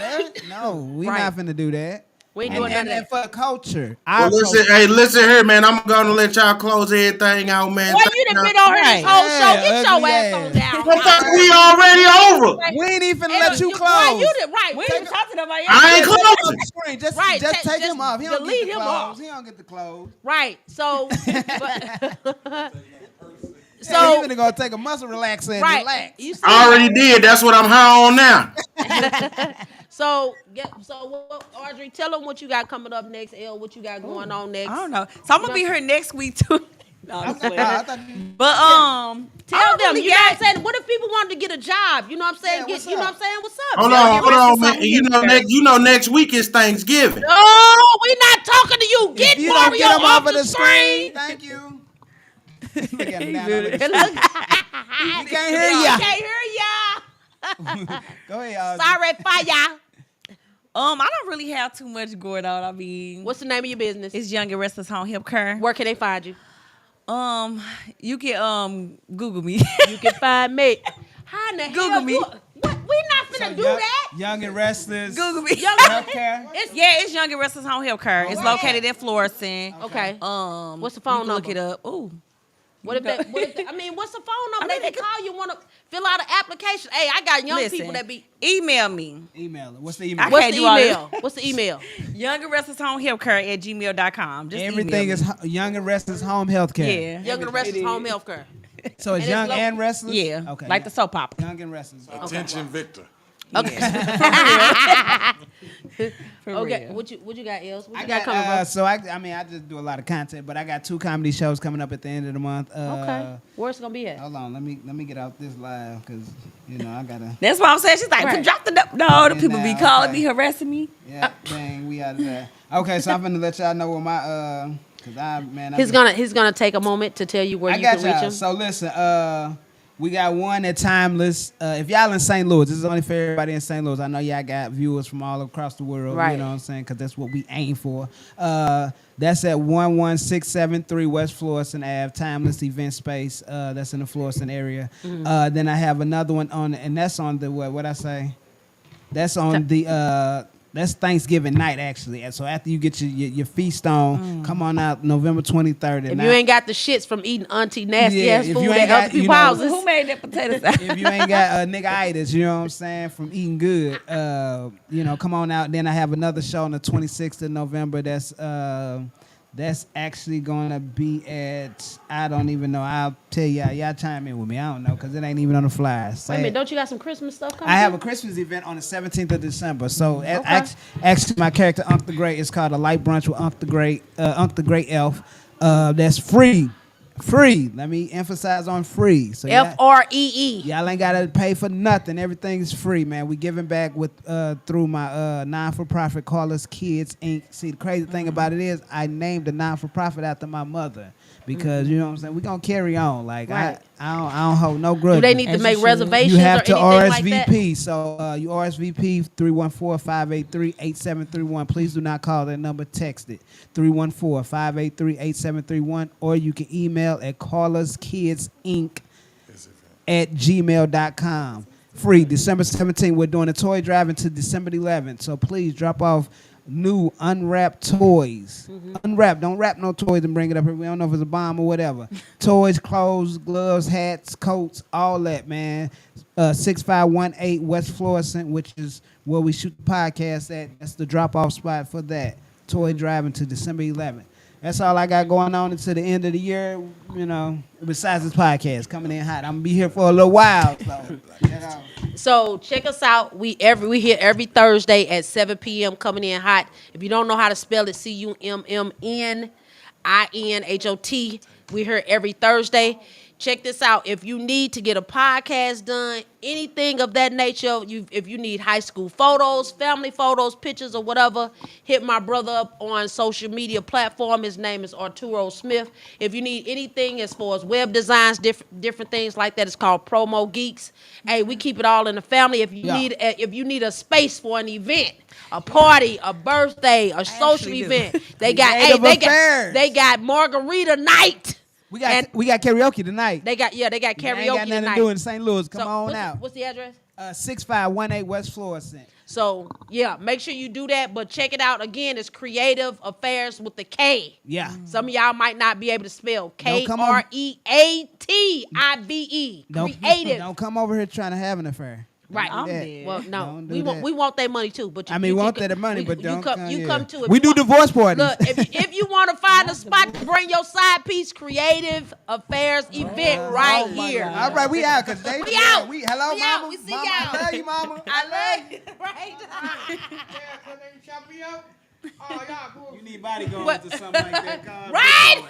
No, we Right. not finna do that. We ain't And, doing none and of that. for culture, Well, our listen, culture. hey, listen here, man. I'm gonna let y'all close everything out, man. Boy, Thank you done y'all. been on here this Right. whole show. Yeah, Get your ugly ass ass. on down. Well, fuck, we already over. We ain't even Hey, let you boy, close. you did right. We Take ain't talking about I ain't Just closing. screen. Just, Right, just ta- take just him off. He don't delete get the him clothes. off. He don't get the clothes. Right. So, So so he even gonna take a muscle relaxer and right. relax. You see, I already did. That's what I'm high on now. so Audrey, tell them what you got coming up next. L, what you got going on next? I don't know. So I'm gonna be here next week too. No, I'm just playing. I thought you, But I Tell don't them, really you know what I'm got- saying? What if people wanted to get a job? You know what I'm saying? Yeah, what's You know up? what I'm saying? What's up? Hold Yeah, on, get hold ready on, for man. something. You know, next week is Thanksgiving. No, we not talking to you. Get if you don't Mario get him off off of the screen, screen. thank you. Look at him now, look at And him. look, We can't hear I ya. can't hear ya. Go ahead, Audrey. Sorry for ya. I don't really have too much going on. I mean, What's the name of your business? it's Young and Restless Home Health Care. Where can they find you? You can Google me. You can find me. How in the Google hell me. What? We not finna do that. Young and Restless. Google me. Healthcare. It's Young and Restless Home Health Care. It's located in Florissant. Okay. What's the phone you can Look number? it up. Ooh. What if I mean, what's the phone number? I mean, they can call you, want to fill out an application. Hey, I got young people that be. Email me. Email it. What's the email? I What's can't the do all email? What's the email? Young and Restless Home Health Care at gmail.com. Just Everything email is Young and Restless Home Healthcare. Yeah. Young and Restless Home Health Care. So it's And Young it's and Restless? Yeah. Okay. Like the soap opera. Young and Restless. Attention, Victor. Okay. For Okay. real. What you got, Els? What I you got, got coming, bro? so I mean, I just do a lot of content, but I got 2 comedy shows coming up at the end of the month. Okay. Where's it gonna be at? Hold on, let me get out this live because I gotta. That's what I'm saying. She's like, Right. drop the no. The Yeah, people be nah, calling okay. me, harassing me. Yeah, dang, we out of there. Okay, so I'm gonna let y'all know what my cause I He's gonna take a moment to tell you where I you got can reach y'all. him. So listen, we got one at Timeless. If y'all in St. Louis, this is only for everybody in St. Louis. I know y'all got viewers from all across the world. Right. You know what I'm saying? Because that's what we aim for. That's at 11673 West Florissant Ave, Timeless Event Space. That's in the Florissant area. Mm-hmm. Then I have another one on, and that's on the what I say? That's on the that's Thanksgiving night actually. And so after you get your feast on, come on out November 23rd. If you ain't got the shits from eating auntie nasty ass if food you at ain't other got, you people's know, houses. Who made that potato salad? if you ain't got nigga-itis, you know what I'm saying, from eating good, come on out. Then I have another show on the 26th of November. That's actually gonna be at, I don't even know. I'll tell y'all chime in with me. I don't know because it ain't even on the flyer. Wait a minute, don't you got some Christmas stuff coming? I have a too? Christmas event on the 17th of December. So Okay. actually, my character Unc the Great is called a light brunch with Unc the Great Elf. That's free. Let me emphasize on free. So FREE. y'all ain't gotta pay for nothing. Everything's free, man. We giving back with through my non-for-profit Call Us Kids Inc. See, the crazy thing about it is I named the non-for-profit after my mother because you know what I'm saying. We gonna carry on. Like Right. I don't hold no grudge. Do they need to As make you should. reservations You have to or anything like that? RSVP. So you RSVP 314-583-8731. Please do not call that number. Text it 314-583-8731, or you can email at callerskidsinc@gmail.com. Free. December 17th, we're doing a toy drive until December 11th. So please drop off new unwrapped toys. Unwrap. Don't wrap no toys and bring it up here. We don't know if it's a bomb or whatever. Toys, clothes, gloves, hats, coats, all that, man. 6518 West Florissant, which is where we shoot the podcast at. That's the drop-off spot for that. Toy drive until December 11th. That's all I got going on until the end of the year, besides this podcast, coming in hot. I'm going to be here for a little while. So, So check us out. We here every Thursday at 7 p.m. coming in hot. If you don't know how to spell it, CUMMNINHOT. We're here every Thursday. Check this out. If you need to get a podcast done, anything of that nature, if you need high school photos, family photos, pictures, or whatever, hit my brother up on social media platform. His name is Arturo Smith. If you need anything as far as web designs, different things like that, it's called Promo Geeks. Hey, we keep it all in the family. If you need a space for an event, a party, a birthday, a social event, they got they got margarita night. we got karaoke tonight. They got karaoke Ain't got nothing tonight. to do in St. Louis. Come So on out. What's the address? 6518 West Florissant. So yeah, make sure you do that. But check it out again. It's Creative Affairs with the K. Yeah. Some of y'all might not be able to spell Don't come on. KREATIVE. Creative. Don't come over here trying to have an affair. Right. Don't do that. dead. Well, no, Don't do we that. want their money too. But We want that money, but don't come. come. You yeah. come to it. We do divorce parties. Look, if you want to find a spot to bring your side piece, Creative Affairs event right here. All right, we out because they. We out. Hello, We mama. out. We see Mama, y'all. I love you, mama. I love you. Right. Yeah, so they chop me up. Oh, y'all cool. You need bodyguards What? or something like that. Right.